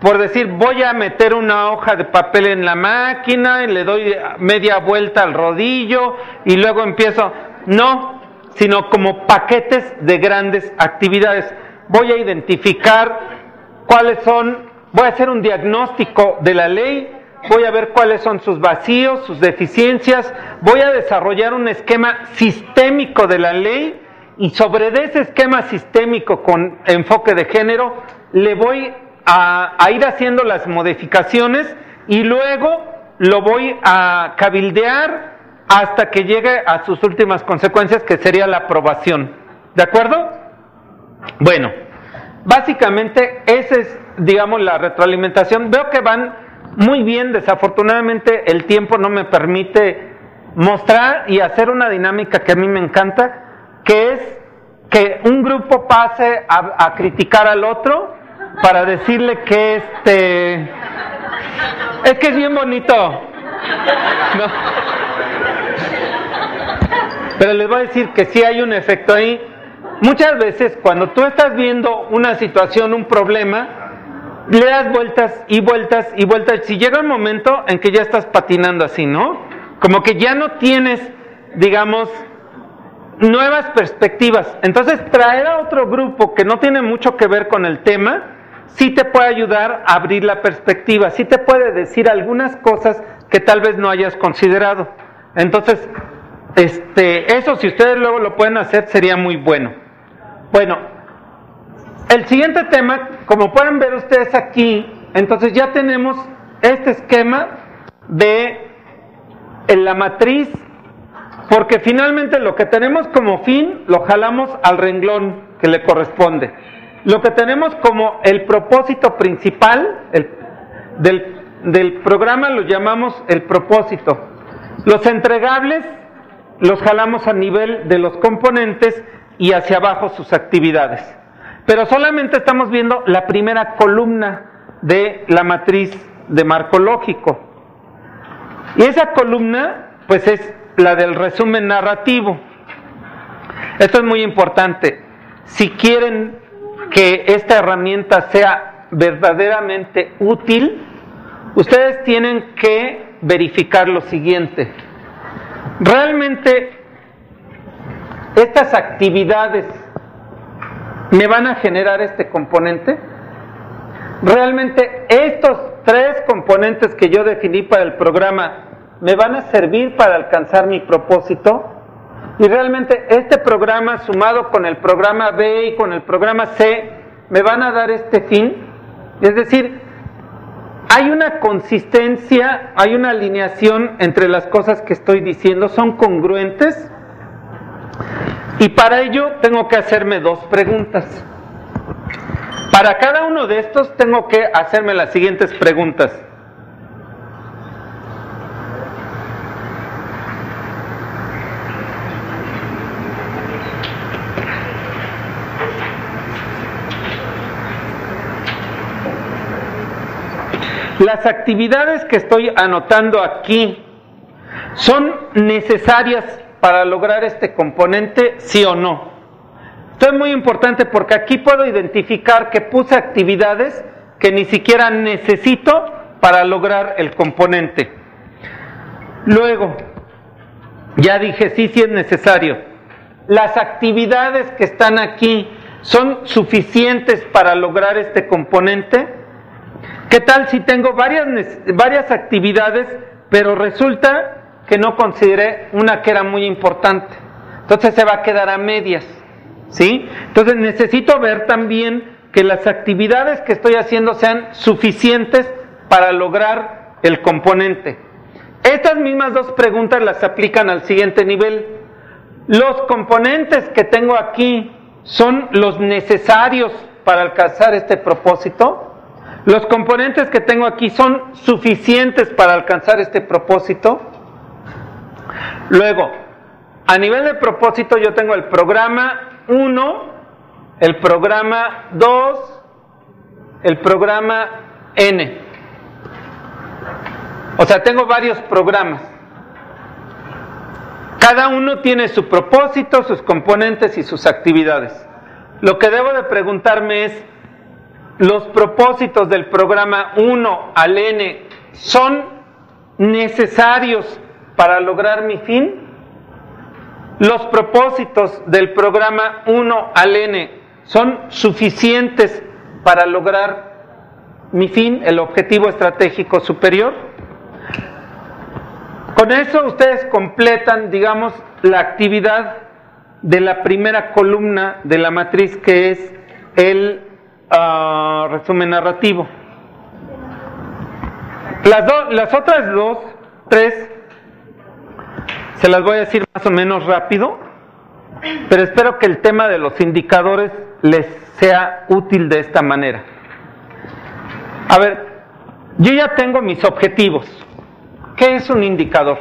por decir voy a meter una hoja de papel en la máquina y le doy media vuelta al rodillo y luego empiezo, no, sino como paquetes de grandes actividades. Voy a identificar cuáles son, voy a hacer un diagnóstico de la ley, voy a ver cuáles son sus vacíos, sus deficiencias, voy a desarrollar un esquema sistémico de la ley, y sobre ese esquema sistémico con enfoque de género le voy a ir haciendo las modificaciones, y luego lo voy a cabildear hasta que llegue a sus últimas consecuencias, que sería la aprobación. ¿De acuerdo? Bueno, básicamente esa es, digamos, la retroalimentación. Veo que van muy bien. Desafortunadamente el tiempo no me permite mostrar y hacer una dinámica que a mí me encanta, que es que un grupo pase a criticar al otro para decirle que es que es bien bonito, ¿no? Pero les voy a decir que sí hay un efecto ahí. Muchas veces cuando tú estás viendo una situación, un problema, le das vueltas y vueltas y vueltas, y llega un momento en que ya estás patinando así, ¿no? Como que ya no tienes, digamos, nuevas perspectivas. Entonces traer a otro grupo que no tiene mucho que ver con el tema, sí te puede ayudar a abrir la perspectiva, sí te puede decir algunas cosas que tal vez no hayas considerado. Entonces, eso, si ustedes luego lo pueden hacer, sería muy bueno. Bueno, el siguiente tema, como pueden ver ustedes aquí, entonces ya tenemos este esquema de la matriz, porque finalmente lo que tenemos como fin lo jalamos al renglón que le corresponde. Lo que tenemos como el propósito principal del programa lo llamamos el propósito. Los entregables los jalamos a nivel de los componentes y hacia abajo sus actividades. Pero solamente estamos viendo la primera columna de la matriz de marco lógico. Y esa columna, pues, es la del resumen narrativo. Esto es muy importante. Si quieren que esta herramienta sea verdaderamente útil, ustedes tienen que verificar lo siguiente. ¿Realmente estas actividades me van a generar este componente? ¿Realmente estos 3 componentes que yo definí para el programa me van a servir para alcanzar mi propósito? Y realmente este programa sumado con el programa B y con el programa C me van a dar este fin. Es decir, hay una consistencia, hay una alineación entre las cosas que estoy diciendo, son congruentes. Y para ello tengo que hacerme dos preguntas. Para cada uno de estos tengo que hacerme las siguientes preguntas. Las actividades que estoy anotando aquí, ¿son necesarias para lograr este componente, sí o no? Esto es muy importante porque aquí puedo identificar que puse actividades que ni siquiera necesito para lograr el componente. Luego, ya dije, sí es necesario. Las actividades que están aquí, ¿son suficientes para lograr este componente? ¿Qué tal si tengo varias actividades, pero resulta que no consideré una que era muy importante? Entonces se va a quedar a medias, ¿sí? Entonces necesito ver también que las actividades que estoy haciendo sean suficientes para lograr el componente. Estas mismas dos preguntas las aplican al siguiente nivel. ¿Los componentes que tengo aquí son los necesarios para alcanzar este propósito? ¿Los componentes que tengo aquí son suficientes para alcanzar este propósito? Luego, a nivel de propósito yo tengo el programa 1, el programa 2, el programa N. O sea, tengo varios programas. Cada uno tiene su propósito, sus componentes y sus actividades. Lo que debo de preguntarme es, ¿los propósitos del programa 1 al N son necesarios para lograr mi fin? ¿Los propósitos del programa 1 al N son suficientes para lograr mi fin, el objetivo estratégico superior? Con eso ustedes completan, digamos, la actividad de la primera columna de la matriz, que es el resumen narrativo. Las otras tres, se las voy a decir más o menos rápido, pero espero que el tema de los indicadores les sea útil de esta manera. A ver, yo ya tengo mis objetivos. ¿Qué es un indicador?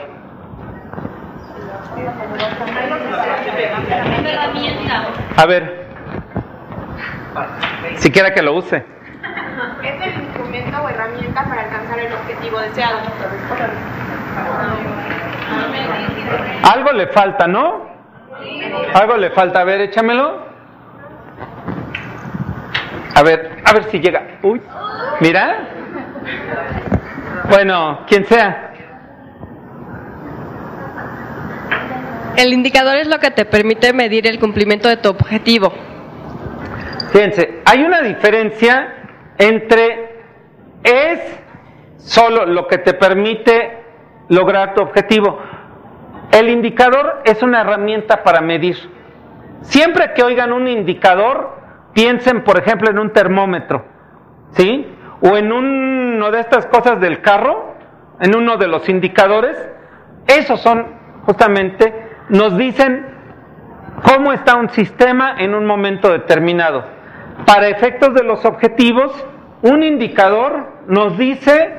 A ver, siquiera que lo use. Es el instrumento o herramienta para alcanzar el objetivo deseado. Algo le falta, ¿no? Algo le falta. A ver, échamelo. A ver si llega. Uy, mira. Bueno, quien sea. El indicador es lo que te permite medir el cumplimiento de tu objetivo. Fíjense, hay una diferencia entre es solo lo que te permite lograr tu objetivo. El indicador es una herramienta para medir. Siempre que oigan un indicador, piensen, por ejemplo, en un termómetro, ¿sí? O en una de estas cosas del carro, en uno de los indicadores. Esos son justamente, nos dicen cómo está un sistema en un momento determinado. Para efectos de los objetivos, un indicador nos dice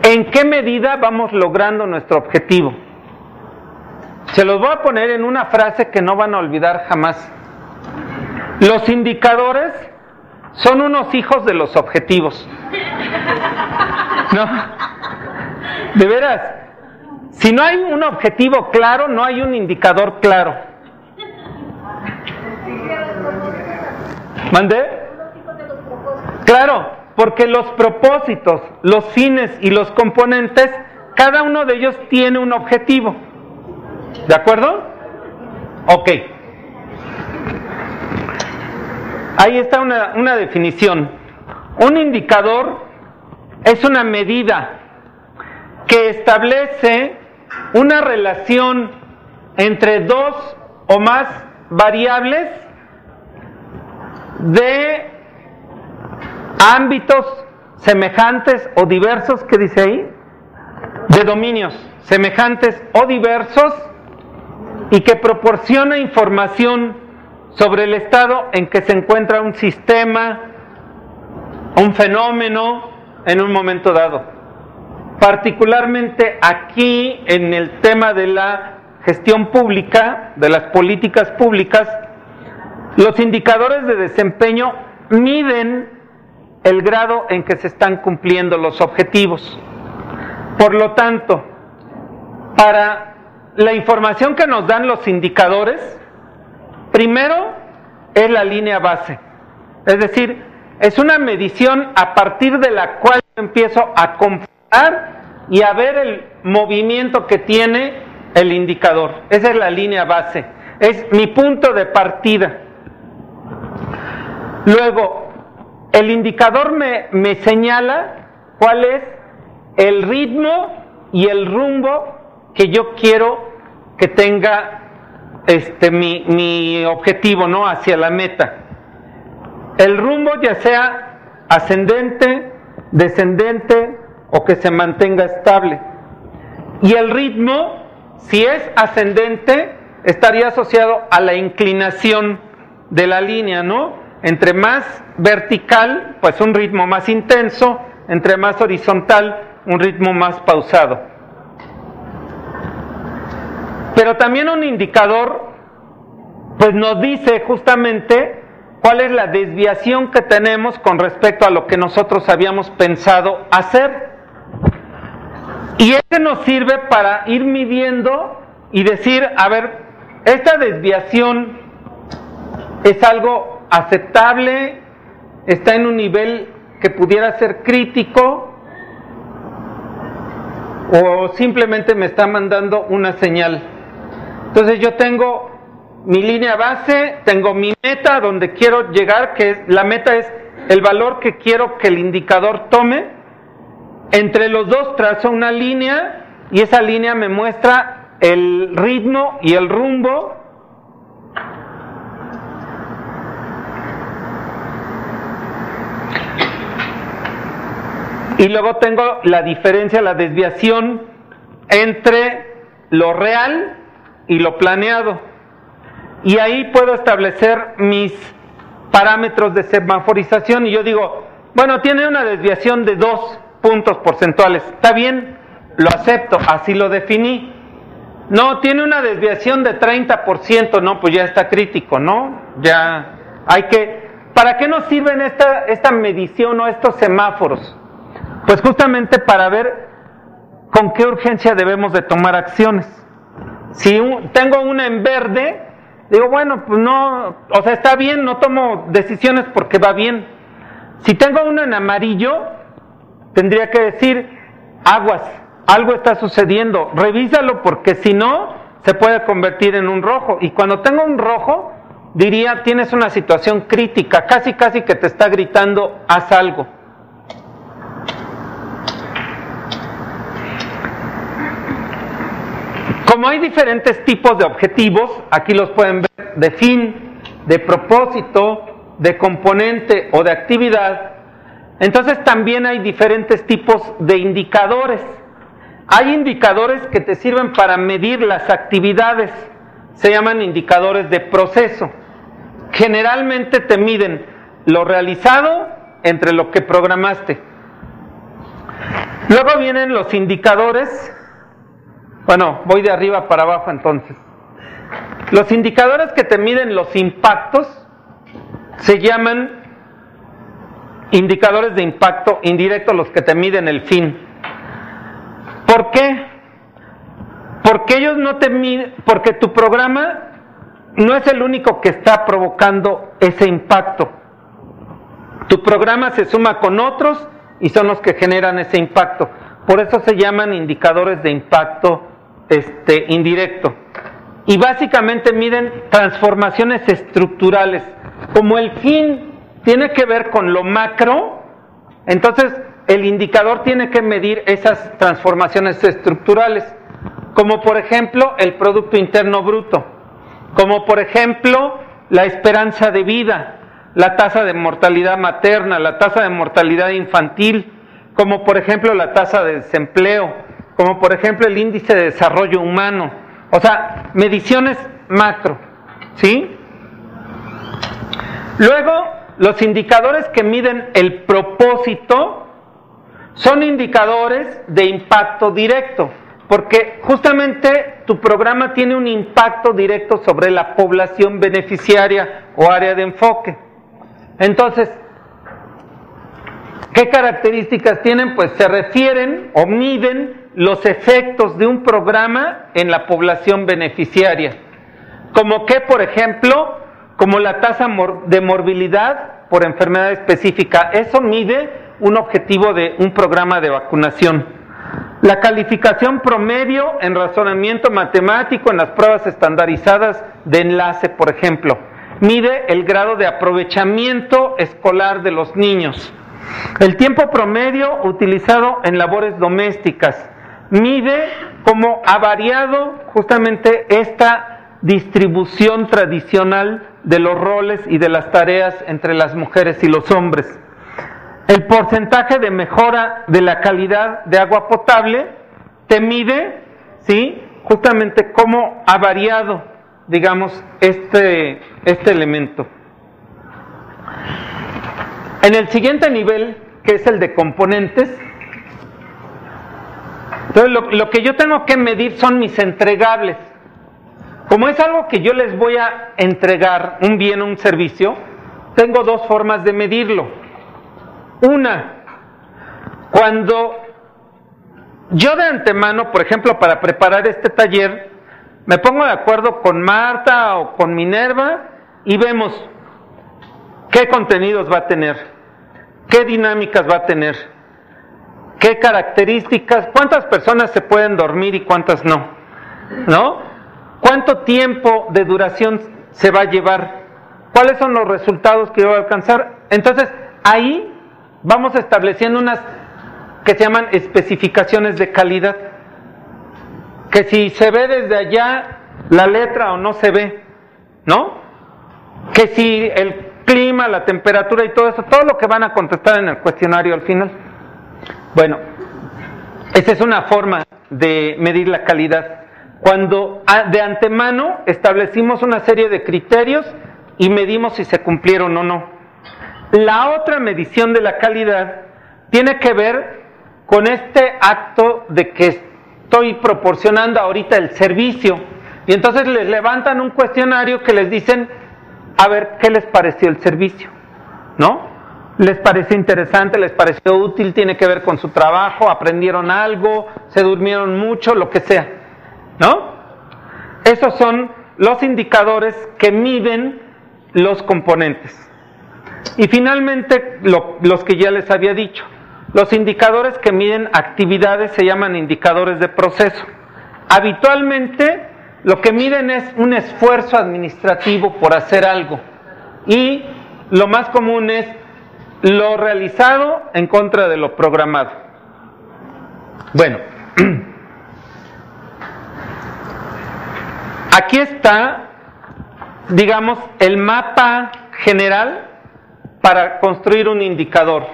en qué medida vamos logrando nuestro objetivo. Se los voy a poner en una frase que no van a olvidar jamás. Los indicadores son unos hijos de los objetivos. No, de veras, si no hay un objetivo claro, no hay un indicador claro. ¿Mandé? Claro, porque los propósitos, los fines y los componentes, cada uno de ellos tiene un objetivo. ¿De acuerdo? Ok. Ahí está una definición. Un indicador es una medida que establece una relación entre dos o más variables de ámbitos semejantes o diversos, ¿qué dice ahí? De dominios semejantes o diversos y que proporciona información sobre el estado en que se encuentra un sistema, un fenómeno en un momento dado. Particularmente aquí en el tema de la gestión pública, de las políticas públicas, los indicadores de desempeño miden el grado en que se están cumpliendo los objetivos. Por lo tanto, para la información que nos dan los indicadores, primero es la línea base, es decir, es una medición a partir de la cual empiezo a comparar y a ver el movimiento que tiene el indicador. Esa es la línea base, es mi punto de partida. Luego, el indicador me señala cuál es el ritmo y el rumbo que yo quiero que tenga mi objetivo, ¿no?, hacia la meta. El rumbo ya sea ascendente, descendente o que se mantenga estable. Y el ritmo, si es ascendente, estaría asociado a la inclinación de la línea, ¿no? Entre más vertical, pues un ritmo más intenso, entre más horizontal, un ritmo más pausado. Pero también un indicador, pues nos dice justamente cuál es la desviación que tenemos con respecto a lo que nosotros habíamos pensado hacer. Y este nos sirve para ir midiendo y decir, a ver, esta desviación es algo aceptable, está en un nivel que pudiera ser crítico, o simplemente me está mandando una señal. Entonces yo tengo mi línea base, tengo mi meta donde quiero llegar, que la meta es el valor que quiero que el indicador tome. Entre los dos trazo una línea y esa línea me muestra el ritmo y el rumbo. Y luego tengo la diferencia, la desviación entre lo real y lo planeado. Y ahí puedo establecer mis parámetros de semaforización y yo digo, bueno, tiene una desviación de 2 puntos porcentuales. Está bien, lo acepto, así lo definí. No, tiene una desviación de 30%, no, pues ya está crítico, ¿no? Ya hay que... ¿Para qué nos sirven esta medición o estos semáforos? Pues justamente para ver con qué urgencia debemos de tomar acciones. Si tengo una en verde, digo, bueno, pues no, o sea, está bien, no tomo decisiones porque va bien. Si tengo una en amarillo, tendría que decir, aguas, algo está sucediendo, revísalo porque si no, se puede convertir en un rojo. Y cuando tengo un rojo, diría, tienes una situación crítica, casi que te está gritando, haz algo. Como hay diferentes tipos de objetivos, aquí los pueden ver, de fin, de propósito, de componente o de actividad, entonces también hay diferentes tipos de indicadores. Hay indicadores que te sirven para medir las actividades, se llaman indicadores de proceso. Generalmente te miden lo realizado entre lo que programaste. Luego vienen los indicadores. Bueno, voy de arriba para abajo entonces. Los indicadores que te miden los impactos se llaman indicadores de impacto indirecto, los que te miden el fin. ¿Por qué? Porque ellos no te miden, porque tu programa no es el único que está provocando ese impacto. Tu programa se suma con otros y son los que generan ese impacto. Por eso se llaman indicadores de impacto indirecto. Y básicamente miden transformaciones estructurales. Como el fin tiene que ver con lo macro, entonces el indicador tiene que medir esas transformaciones estructurales, como por ejemplo el Producto Interno Bruto, como por ejemplo la esperanza de vida, la tasa de mortalidad materna, la tasa de mortalidad infantil, como por ejemplo la tasa de desempleo, como por ejemplo el índice de desarrollo humano. O sea, mediciones macro, ¿sí? Luego, los indicadores que miden el propósito son indicadores de impacto directo, porque justamente tu programa tiene un impacto directo sobre la población beneficiaria o área de enfoque. Entonces, ¿qué características tienen? Pues se refieren o miden los efectos de un programa en la población beneficiaria. Como que, por ejemplo, como la tasa de morbilidad por enfermedad específica. Eso mide un objetivo de un programa de vacunación. La calificación promedio en razonamiento matemático en las pruebas estandarizadas de enlace, por ejemplo. Mide el grado de aprovechamiento escolar de los niños. El tiempo promedio utilizado en labores domésticas. Mide cómo ha variado justamente esta distribución tradicional de los roles y de las tareas entre las mujeres y los hombres. El porcentaje de mejora de la calidad de agua potable te mide, ¿sí?, justamente cómo ha variado, digamos, este elemento. En el siguiente nivel, que es el de componentes, entonces lo que yo tengo que medir son mis entregables. Como es algo que yo les voy a entregar, un bien o un servicio, tengo dos formas de medirlo. Una, cuando yo de antemano, por ejemplo, para preparar este taller, me pongo de acuerdo con Marta o con Minerva y vemos qué contenidos va a tener, qué dinámicas va a tener, qué características, cuántas personas se pueden dormir y cuántas no, ¿no? ¿Cuánto tiempo de duración se va a llevar? ¿Cuáles son los resultados que yo voy a alcanzar? Entonces, ahí vamos estableciendo unas que se llaman especificaciones de calidad. Que si se ve desde allá la letra o no se ve, ¿no? Que si el clima, la temperatura y todo eso, todo lo que van a contestar en el cuestionario al final. Bueno, esa es una forma de medir la calidad. Cuando de antemano establecimos una serie de criterios y medimos si se cumplieron o no. La otra medición de la calidad tiene que ver con este acto de que estoy proporcionando ahorita el servicio y entonces les levantan un cuestionario que les dicen, a ver, ¿qué les pareció el servicio? ¿No? ¿Les pareció interesante? ¿Les pareció útil? ¿Tiene que ver con su trabajo? ¿Aprendieron algo? ¿Se durmieron mucho? Lo que sea, ¿no? Esos son los indicadores que miden los componentes. Y finalmente, los que ya les había dicho, los indicadores que miden actividades se llaman indicadores de proceso. Habitualmente, lo que miden es un esfuerzo administrativo por hacer algo. Y lo más común es lo realizado en contra de lo programado. Bueno, aquí está, digamos, el mapa general para construir un indicador.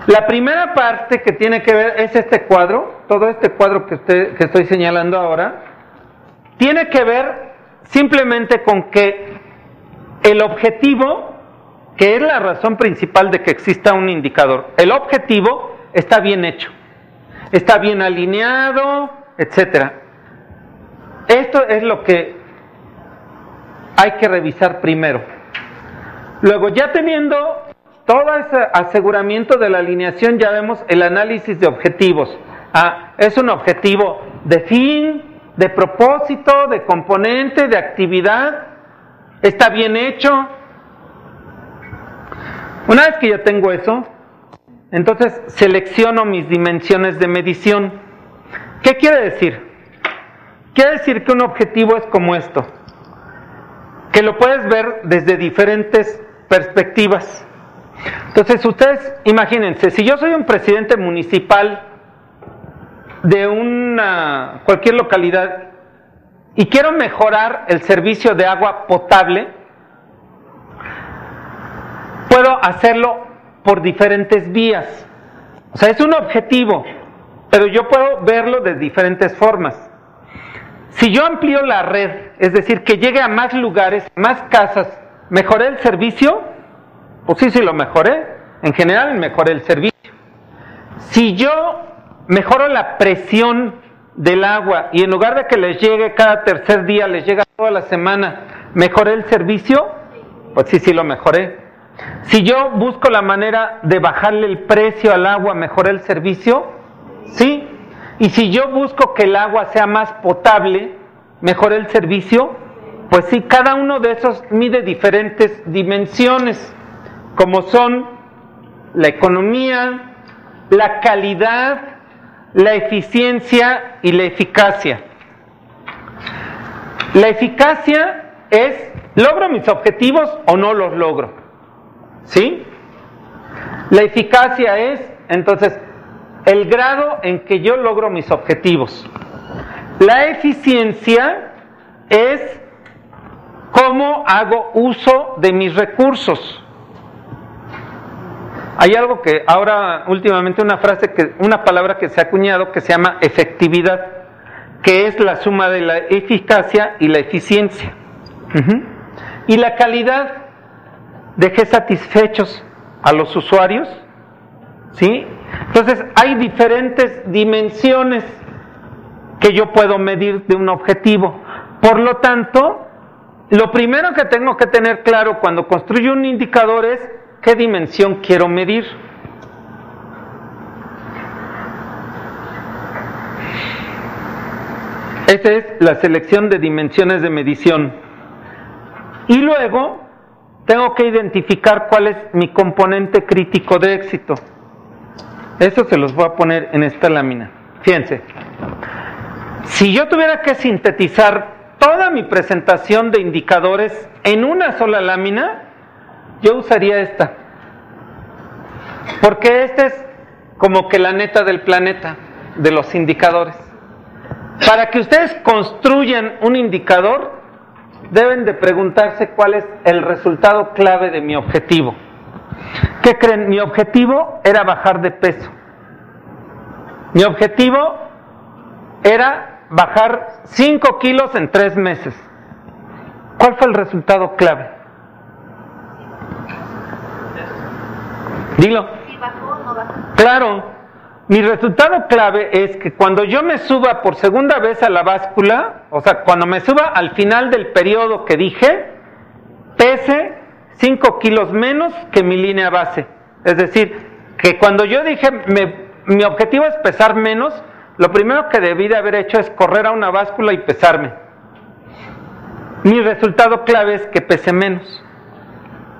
La primera parte que tiene que ver es este cuadro, todo este cuadro que estoy señalando ahora, tiene que ver simplemente con que el objetivo, que es la razón principal de que exista un indicador, el objetivo está bien hecho, está bien alineado, etcétera. Esto es lo que hay que revisar primero. Luego, ya teniendo todo ese aseguramiento de la alineación, ya vemos el análisis de objetivos. Es un objetivo de fin, de propósito, de componente, de actividad. Está bien hecho. Una vez que ya tengo eso, entonces selecciono mis dimensiones de medición. ¿Qué quiere decir? Quiere decir que un objetivo es como esto, que lo puedes ver desde diferentes perspectivas. Entonces, ustedes imagínense, si yo soy un presidente municipal de cualquier localidad y quiero mejorar el servicio de agua potable, puedo hacerlo por diferentes vías. O sea, es un objetivo, pero yo puedo verlo de diferentes formas. Si yo amplío la red, es decir, que llegue a más lugares, más casas, ¿mejoré el servicio? Pues sí, lo mejoré. En general mejoré el servicio. Si yo mejoro la presión del agua y en lugar de que les llegue cada tercer día, les llega toda la semana, ¿mejoré el servicio? Pues sí, lo mejoré. Si yo busco la manera de bajarle el precio al agua, ¿mejoré el servicio? Sí. Y si yo busco que el agua sea más potable, ¿mejoré el servicio? Pues sí, cada uno de esos mide diferentes dimensiones, como son la economía, la calidad, la eficiencia y la eficacia. La eficacia es, ¿logro mis objetivos o no los logro? ¿Sí? La eficacia es, entonces, el grado en que yo logro mis objetivos. La eficiencia es cómo hago uso de mis recursos. Hay algo que ahora últimamente una palabra que se ha acuñado que se llama efectividad, que es la suma de la eficacia y la eficiencia. Y la calidad, dejé satisfechos a los usuarios, ¿sí? Entonces hay diferentes dimensiones que yo puedo medir de un objetivo. Por lo tanto, lo primero que tengo que tener claro cuando construyo un indicador es ¿qué dimensión quiero medir? Esa es la selección de dimensiones de medición. Y luego tengo que identificar cuál es mi componente crítico de éxito. Eso se los voy a poner en esta lámina. Fíjense, si yo tuviera que sintetizar toda mi presentación de indicadores en una sola lámina, yo usaría esta, porque esta es como que la neta del planeta de los indicadores. Para que ustedes construyan un indicador, deben de preguntarse cuál es el resultado clave de mi objetivo. ¿Qué creen? Mi objetivo era bajar de peso. Mi objetivo era bajar 5 kilos en 3 meses. ¿Cuál fue el resultado clave? Dilo. Claro, mi resultado clave es que cuando yo me suba por segunda vez a la báscula, o sea, cuando me suba al final del periodo que dije, pese 5 kilos menos que mi línea base. Es decir, que cuando yo dije mi objetivo es pesar menos, lo primero que debí de haber hecho es correr a una báscula y pesarme. Mi resultado clave es que pese menos.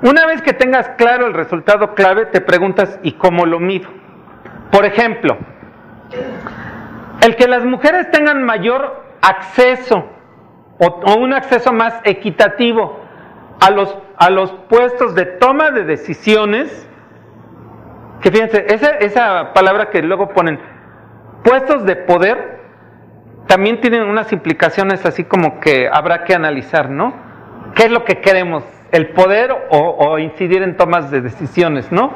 Una vez que tengas claro el resultado clave, te preguntas, ¿y cómo lo mido? Por ejemplo, el que las mujeres tengan mayor acceso o un acceso más equitativo a los puestos de toma de decisiones, que fíjense, esa palabra que luego ponen, puestos de poder, también tienen unas implicaciones así como que habrá que analizar, ¿no? ¿Qué es lo que queremos? ¿El poder o incidir en tomas de decisiones, no?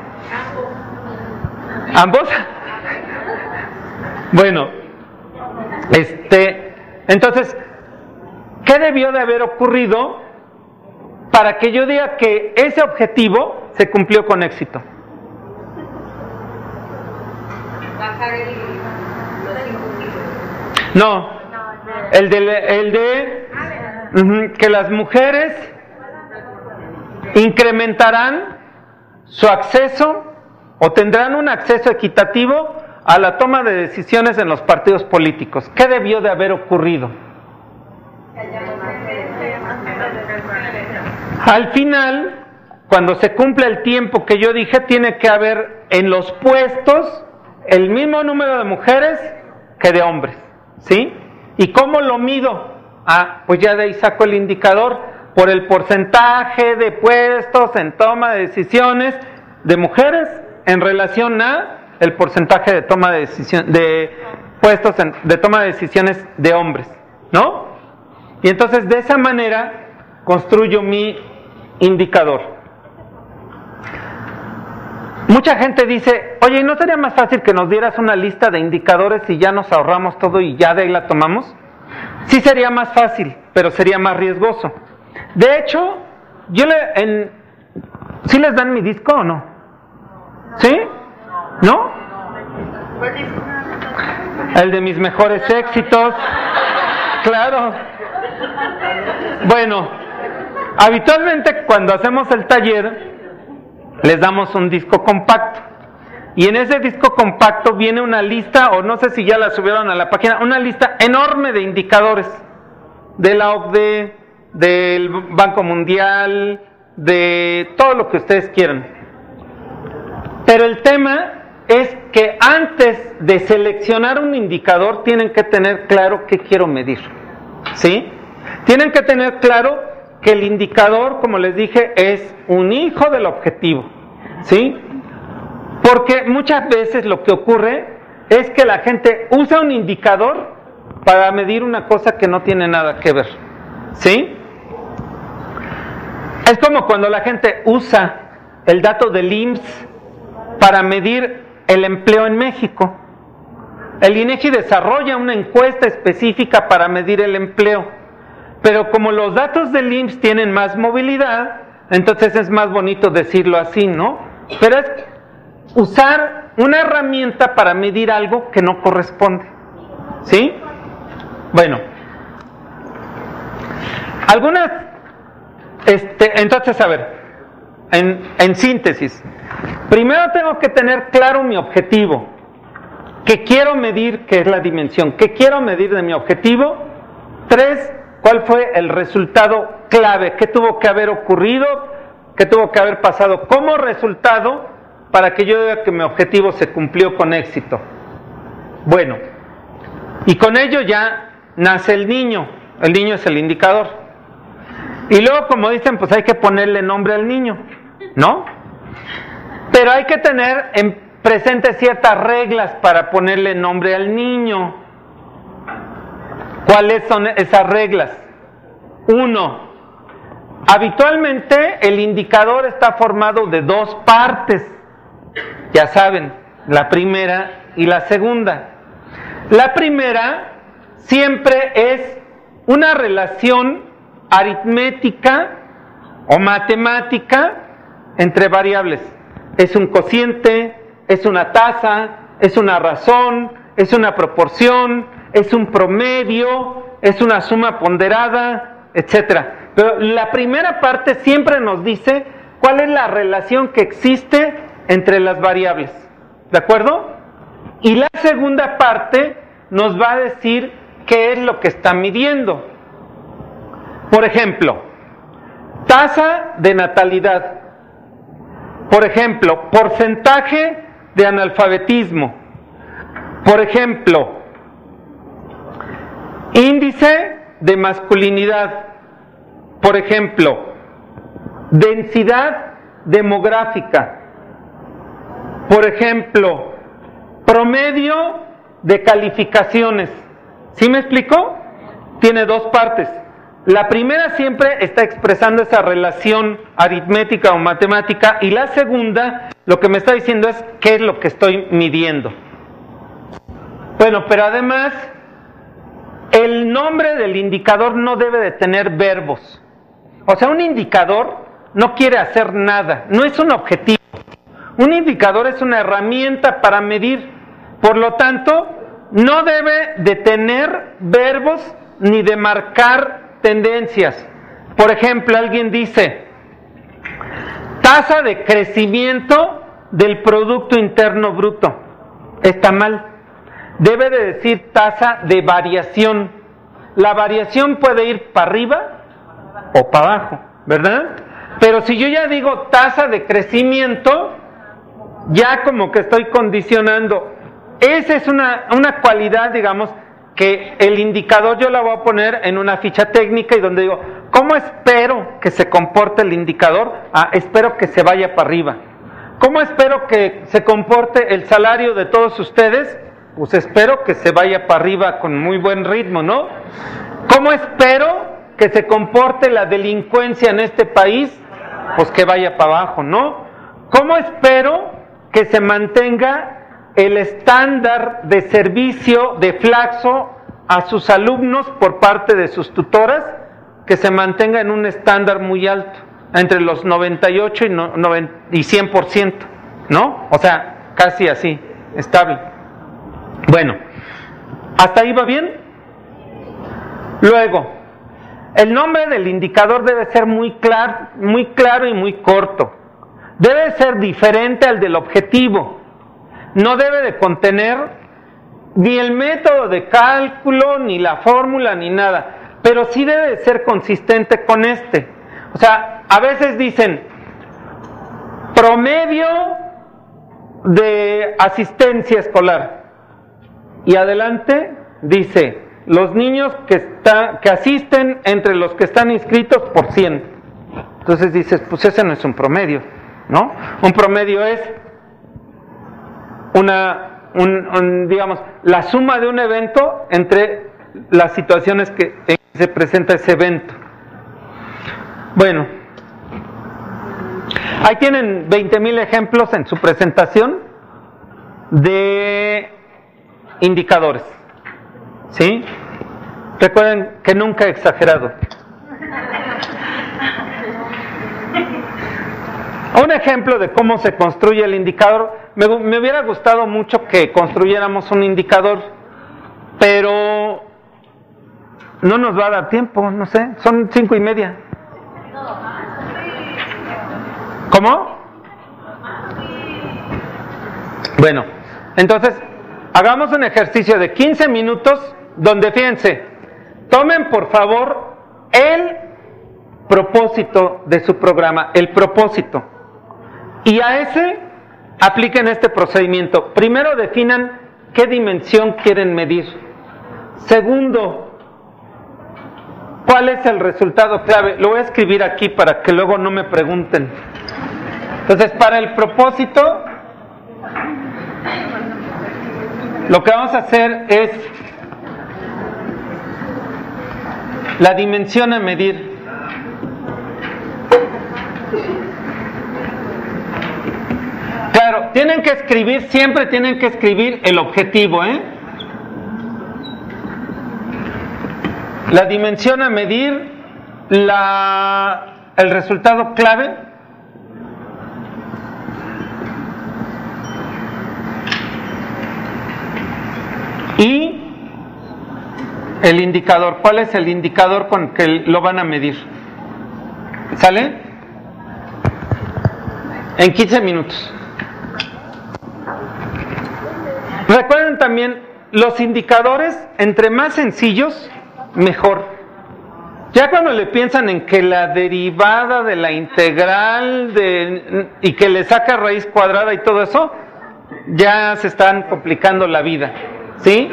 ¿Ambos? Bueno, entonces, ¿qué debió de haber ocurrido para que yo diga que ese objetivo se cumplió con éxito? No, el de que las mujeres incrementarán su acceso o tendrán un acceso equitativo a la toma de decisiones en los partidos políticos. ¿Qué debió de haber ocurrido? Al final, cuando se cumple el tiempo que yo dije, tiene que haber en los puestos el mismo número de mujeres que de hombres, ¿sí? ¿Y cómo lo mido? Pues ya de ahí saco el indicador por el porcentaje de puestos en toma de decisiones de mujeres en relación a el porcentaje de toma de decisión, de puestos de toma de decisiones de hombres, ¿no? Y entonces de esa manera construyo mi indicador. Mucha gente dice, oye, ¿no sería más fácil que nos dieras una lista de indicadores y ya nos ahorramos todo y ya de ahí la tomamos? Sí sería más fácil, pero sería más riesgoso. De hecho, ¿sí les dan mi disco o no? ¿Sí? ¿No? El de mis mejores éxitos. Claro. Bueno, habitualmente cuando hacemos el taller, les damos un disco compacto. Y en ese disco compacto viene una lista, o no sé si ya la subieron a la página, una lista enorme de indicadores de la OCDE, del Banco Mundial, de todo lo que ustedes quieran. Pero el tema es que antes de seleccionar un indicador tienen que tener claro qué quiero medir, ¿sí? Tienen que tener claro que el indicador, como les dije, es un hijo del objetivo, ¿sí? Porque muchas veces lo que ocurre es que la gente usa un indicador para medir una cosa que no tiene nada que ver, ¿sí? Es como cuando la gente usa el dato del IMSS para medir el empleo en México. El INEGI desarrolla una encuesta específica para medir el empleo, pero como los datos del IMSS tienen más movilidad, entonces es más bonito decirlo así, ¿no? Pero es usar una herramienta para medir algo que no corresponde, ¿sí? Bueno, entonces, a ver, en síntesis, primero tengo que tener claro mi objetivo, que quiero medir, que es la dimensión, que quiero medir de mi objetivo. 3, ¿cuál fue el resultado clave? ¿Qué tuvo que haber ocurrido? ¿Qué tuvo que haber pasado como resultado para que yo diga que mi objetivo se cumplió con éxito? Bueno, y con ello ya nace el niño es el indicador. Y luego, como dicen, pues hay que ponerle nombre al niño, ¿no? Pero hay que tener en presente ciertas reglas para ponerle nombre al niño. ¿Cuáles son esas reglas? 1, habitualmente el indicador está formado de 2 partes. Ya saben, la primera y la segunda. La primera siempre es una relación aritmética o matemática entre variables. Es un cociente, es una tasa, es una razón, es una proporción, es un promedio, es una suma ponderada, etcétera. Pero la primera parte siempre nos dice cuál es la relación que existe entre las variables, ¿de acuerdo? Y la segunda parte nos va a decir qué es lo que está midiendo. Por ejemplo, tasa de natalidad. Por ejemplo, porcentaje de analfabetismo. Por ejemplo, índice de masculinidad. Por ejemplo, densidad demográfica. Por ejemplo, promedio de calificaciones. ¿Sí me explico? Tiene 2 partes. La primera siempre está expresando esa relación aritmética o matemática, y la segunda lo que me está diciendo es qué es lo que estoy midiendo. Bueno, pero además el nombre del indicador no debe de tener verbos. O sea, un indicador no quiere hacer nada, no es un objetivo. Un indicador es una herramienta para medir. Por lo tanto, no debe de tener verbos ni de marcar tendencias. Por ejemplo, alguien dice tasa de crecimiento del Producto Interno Bruto. Está mal. Debe de decir tasa de variación. La variación puede ir para arriba o para abajo, ¿verdad? Pero si yo ya digo tasa de crecimiento, ya como que estoy condicionando. Esa es una cualidad, digamos, que el indicador yo la voy a poner en una ficha técnica, y donde digo, ¿cómo espero que se comporte el indicador? Espero que se vaya para arriba. ¿Cómo espero que se comporte el salario de todos ustedes? Pues espero que se vaya para arriba con muy buen ritmo, ¿no? ¿Cómo espero que se comporte la delincuencia en este país? Pues que vaya para abajo, ¿no? ¿Cómo espero que se mantenga el estándar de servicio de Flaxo a sus alumnos por parte de sus tutoras que se mantenga en un estándar muy alto, entre los 98 y 100%, ¿no? O sea, casi así, estable. Bueno, ¿hasta ahí va bien? Luego, el nombre del indicador debe ser muy claro y muy corto. Debe ser diferente al del objetivo. No debe de contener ni el método de cálculo, ni la fórmula, ni nada. Pero sí debe de ser consistente con este. O sea, a veces dicen promedio de asistencia escolar. Y adelante dice los niños que asisten entre los que están inscritos por 100. Entonces dices, pues ese no es un promedio, ¿no? Un promedio es digamos, la suma de un evento entre las situaciones en que se presenta ese evento. Bueno, ahí tienen 20,000 ejemplos en su presentación de indicadores, ¿sí? Recuerden que nunca he exagerado. Un ejemplo de cómo se construye el indicador. Me hubiera gustado mucho que construyéramos un indicador, pero no nos va a dar tiempo, no sé, son 5:30. ¿Cómo? Bueno, entonces hagamos un ejercicio de 15 minutos donde, fíjense, tomen por favor el propósito de su programa, el propósito, y a ese apliquen este procedimiento. Primero definan qué dimensión quieren medir. Segundo, ¿cuál es el resultado clave? Lo voy a escribir aquí para que luego no me pregunten. Entonces, para el propósito, lo que vamos a hacer es la dimensión a medir. Claro, tienen que escribir, siempre tienen que escribir el objetivo, ¿eh? La dimensión a medir, el resultado clave, y el indicador. ¿Cuál es el indicador con que lo van a medir? ¿Sale? En 15 minutos. Recuerden también, los indicadores, entre más sencillos, mejor. Ya cuando le piensan en que la derivada de la integral y que le saca raíz cuadrada y todo eso, ya se están complicando la vida, ¿sí?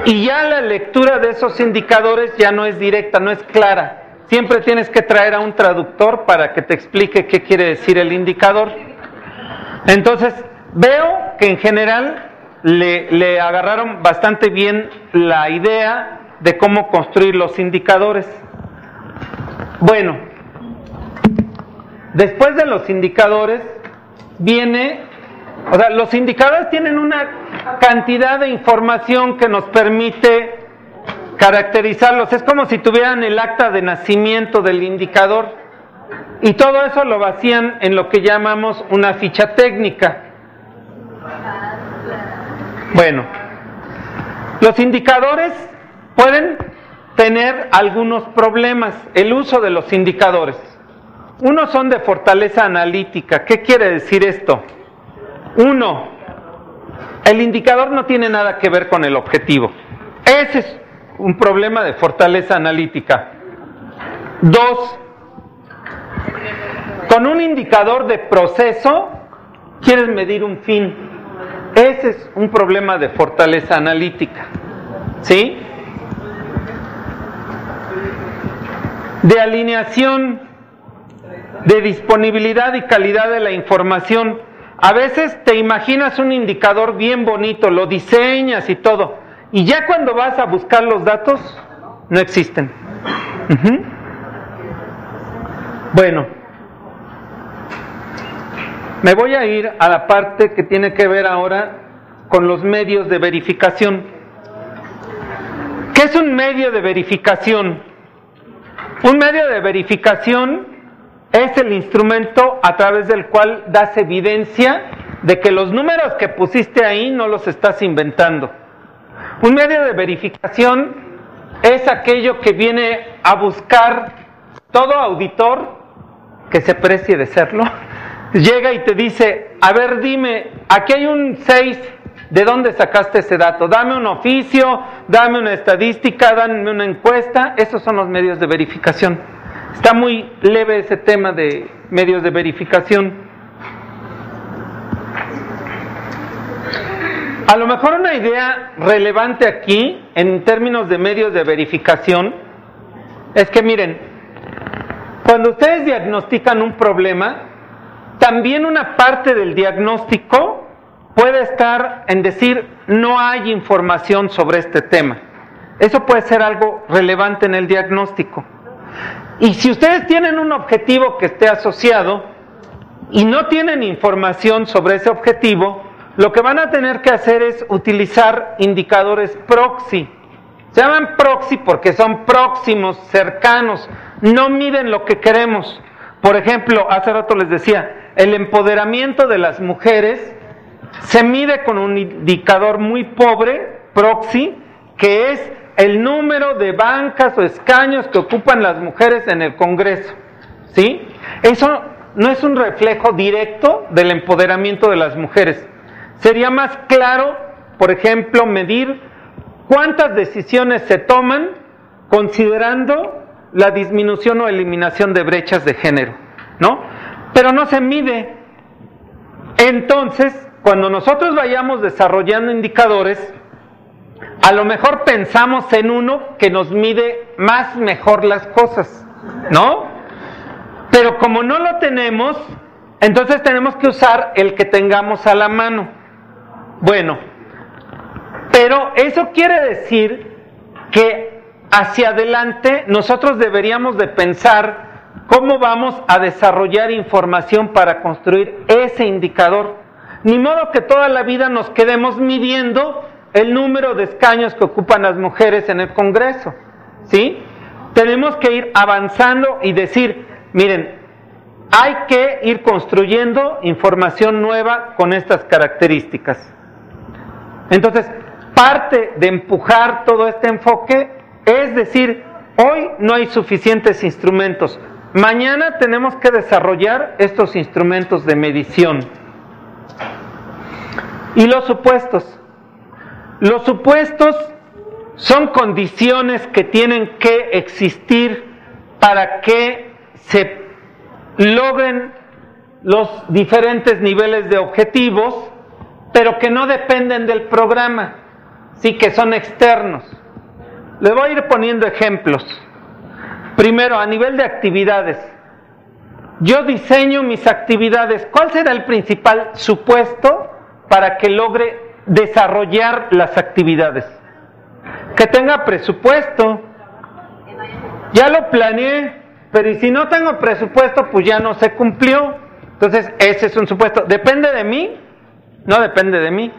Y ya la lectura de esos indicadores ya no es directa, no es clara. Siempre tienes que traer a un traductor para que te explique qué quiere decir el indicador. Entonces, veo que en general le agarraron bastante bien la idea de cómo construir los indicadores. Bueno, después de los indicadores o sea, los indicadores tienen una cantidad de información que nos permite caracterizarlos. Es como si tuvieran el acta de nacimiento del indicador, y todo eso lo vacían en lo que llamamos una ficha técnica. Bueno, los indicadores pueden tener algunos problemas, el uso de los indicadores. Unos son de fortaleza analítica. ¿Qué quiere decir esto? Uno, el indicador no tiene nada que ver con el objetivo. Ese es un problema de fortaleza analítica. Dos, con un indicador de proceso quieres medir un fin. Ese es un problema de fortaleza analítica, ¿sí? De alineación, de disponibilidad y calidad de la información. A veces te imaginas un indicador bien bonito, lo diseñas y todo, y ya cuando vas a buscar los datos, no existen. Bueno, me voy a ir a la parte que tiene que ver ahora con los medios de verificación. ¿Qué es un medio de verificación? Un medio de verificación es el instrumento a través del cual das evidencia de que los números que pusiste ahí no los estás inventando. Un medio de verificación es aquello que viene a buscar todo auditor que se precie de serlo. Llega y te dice, a ver, dime, aquí hay un 6, ¿de dónde sacaste ese dato? Dame un oficio, dame una estadística, dame una encuesta. Esos son los medios de verificación. Está muy leve ese tema de medios de verificación. A lo mejor una idea relevante aquí, en términos de medios de verificación, es que miren, cuando ustedes diagnostican un problema, también una parte del diagnóstico puede estar en decir, no hay información sobre este tema. Eso puede ser algo relevante en el diagnóstico. Y si ustedes tienen un objetivo que esté asociado y no tienen información sobre ese objetivo, lo que van a tener que hacer es utilizar indicadores proxy. Se llaman proxy porque son próximos, cercanos, no miden lo que queremos. Por ejemplo, hace rato les decía, el empoderamiento de las mujeres se mide con un indicador muy pobre, proxy, que es el número de bancas o escaños que ocupan las mujeres en el Congreso, ¿sí? Eso no es un reflejo directo del empoderamiento de las mujeres. Sería más claro, por ejemplo, medir cuántas decisiones se toman considerando la disminución o eliminación de brechas de género, ¿no? Pero no se mide. Entonces, cuando nosotros vayamos desarrollando indicadores, a lo mejor pensamos en uno que nos mide más mejor las cosas, ¿no? Pero como no lo tenemos, entonces tenemos que usar el que tengamos a la mano. Bueno, pero eso quiere decir que hacia adelante nosotros deberíamos de pensar cómo vamos a desarrollar información para construir ese indicador. Ni modo que toda la vida nos quedemos midiendo el número de escaños que ocupan las mujeres en el Congreso, ¿sí? Tenemos que ir avanzando y decir, miren, hay que ir construyendo información nueva con estas características. Entonces, parte de empujar todo este enfoque es decir, hoy no hay suficientes instrumentos, mañana tenemos que desarrollar estos instrumentos de medición. Y los supuestos. Los supuestos son condiciones que tienen que existir para que se logren los diferentes niveles de objetivos, pero que no dependen del programa, sí, que son externos. Les voy a ir poniendo ejemplos. Primero, a nivel de actividades. Yo diseño mis actividades. ¿Cuál será el principal supuesto para que logre desarrollar las actividades? Que tenga presupuesto. Ya lo planeé, pero ¿y si no tengo presupuesto? Pues ya no se cumplió. Entonces, ese es un supuesto. ¿Depende de mí? No depende de mí.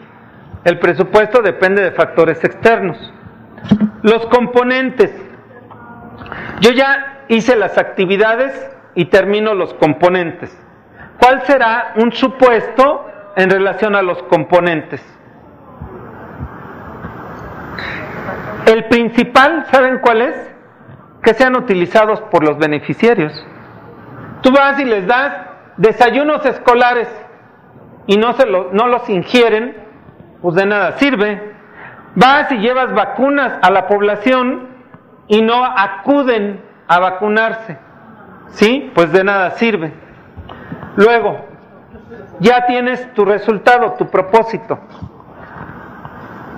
El presupuesto depende de factores externos. Los componentes. Yo ya hice las actividades y termino los componentes. ¿Cuál será un supuesto en relación a los componentes? El principal, ¿saben cuál es? Que sean utilizados por los beneficiarios. Tú vas y les das desayunos escolares y no los ingieren, pues de nada sirve. Vas y llevas vacunas a la población y no acuden a vacunarse, ¿sí? Pues de nada sirve. Luego, ya tienes tu resultado, tu propósito.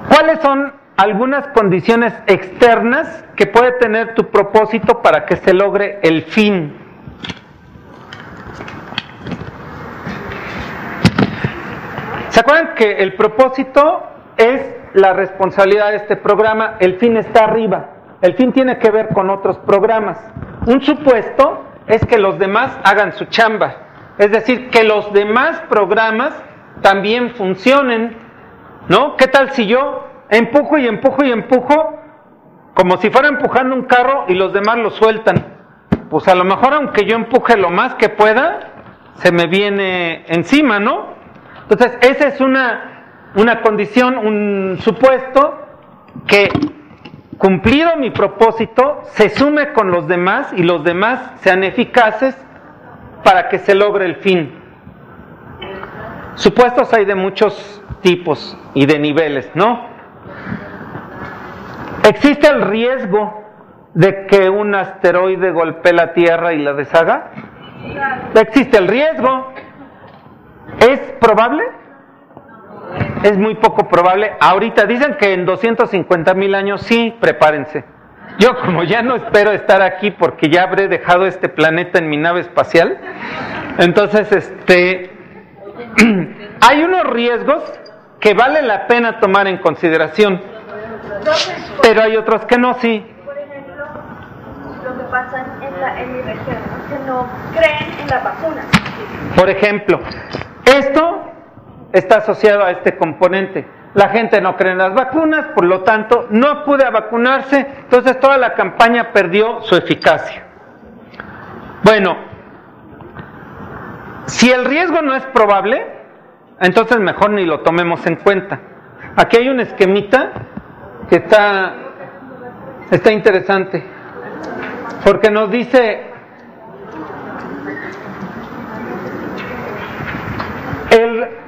¿Cuáles son algunas condiciones externas que puede tener tu propósito para que se logre el fin? ¿Se acuerdan que el propósito es la responsabilidad de este programa? El fin está arriba. El fin tiene que ver con otros programas. Un supuesto es que los demás hagan su chamba. Es decir, que los demás programas también funcionen, ¿no? ¿Qué tal si yo empujo y empujo y empujo como si fuera empujando un carro y los demás lo sueltan. Pues a lo mejor aunque yo empuje lo más que pueda, se me viene encima, ¿no? Entonces, esa es una condición, un supuesto que, cumplido mi propósito, se sume con los demás y los demás sean eficaces para que se logre el fin. Supuestos hay de muchos tipos y de niveles, ¿no? ¿Existe el riesgo de que un asteroide golpee la Tierra y la deshaga? Existe el riesgo. ¿Es probable? Es muy poco probable. Ahorita dicen que en 250,000 años sí, prepárense. Yo como ya no espero estar aquí porque ya habré dejado este planeta en mi nave espacial, entonces hay unos riesgos que vale la pena tomar en consideración, pero hay otros que no, sí. Por ejemplo, lo que pasa en mi región, ¿no? Que no creen en la vacuna. Por ejemplo, esto está asociado a este componente. La gente no cree en las vacunas, por lo tanto, no acude a vacunarse, entonces toda la campaña perdió su eficacia. Bueno, si el riesgo no es probable, entonces mejor ni lo tomemos en cuenta. Aquí hay un esquemita que está interesante, porque nos dice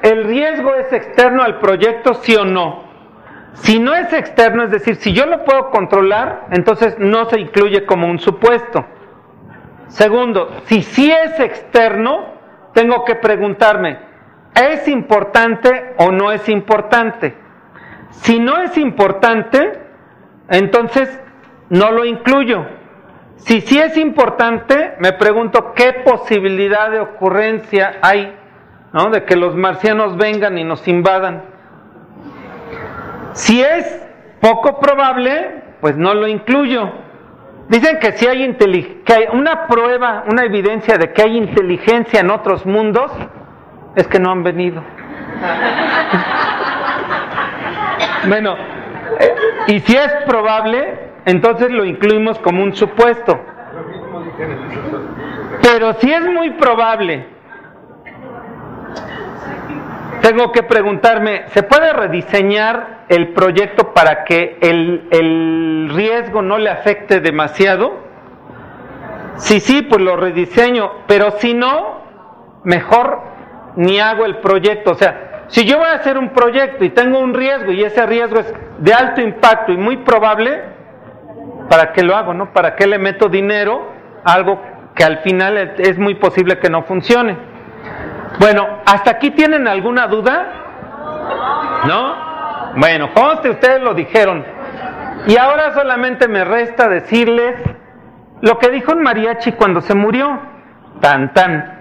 el riesgo es externo al proyecto, sí o no. Si no es externo, es decir, si yo lo puedo controlar, entonces no se incluye como un supuesto. Segundo, si sí es externo, tengo que preguntarme, ¿es importante o no es importante? Si no es importante, entonces no lo incluyo. Si sí es importante, me pregunto qué posibilidad de ocurrencia hay, ¿no? De que los marcianos vengan y nos invadan. Si es poco probable, pues no lo incluyo. Dicen que si hay una prueba, una evidencia de que hay inteligencia en otros mundos, es que no han venido. Bueno, y si es probable, entonces lo incluimos como un supuesto. Pero si es muy probable, tengo que preguntarme, ¿se puede rediseñar el proyecto para que el riesgo no le afecte demasiado? Si sí, pues lo rediseño, pero si no, mejor ni hago el proyecto. O sea, si yo voy a hacer un proyecto y tengo un riesgo y ese riesgo es de alto impacto y muy probable, ¿para qué lo hago, no? ¿Para qué le meto dinero a algo que al final es muy posible que no funcione? Bueno, ¿hasta aquí tienen alguna duda? ¿No? Bueno, conste, ustedes lo dijeron. Y ahora solamente me resta decirles lo que dijo un mariachi cuando se murió. Tan, tan.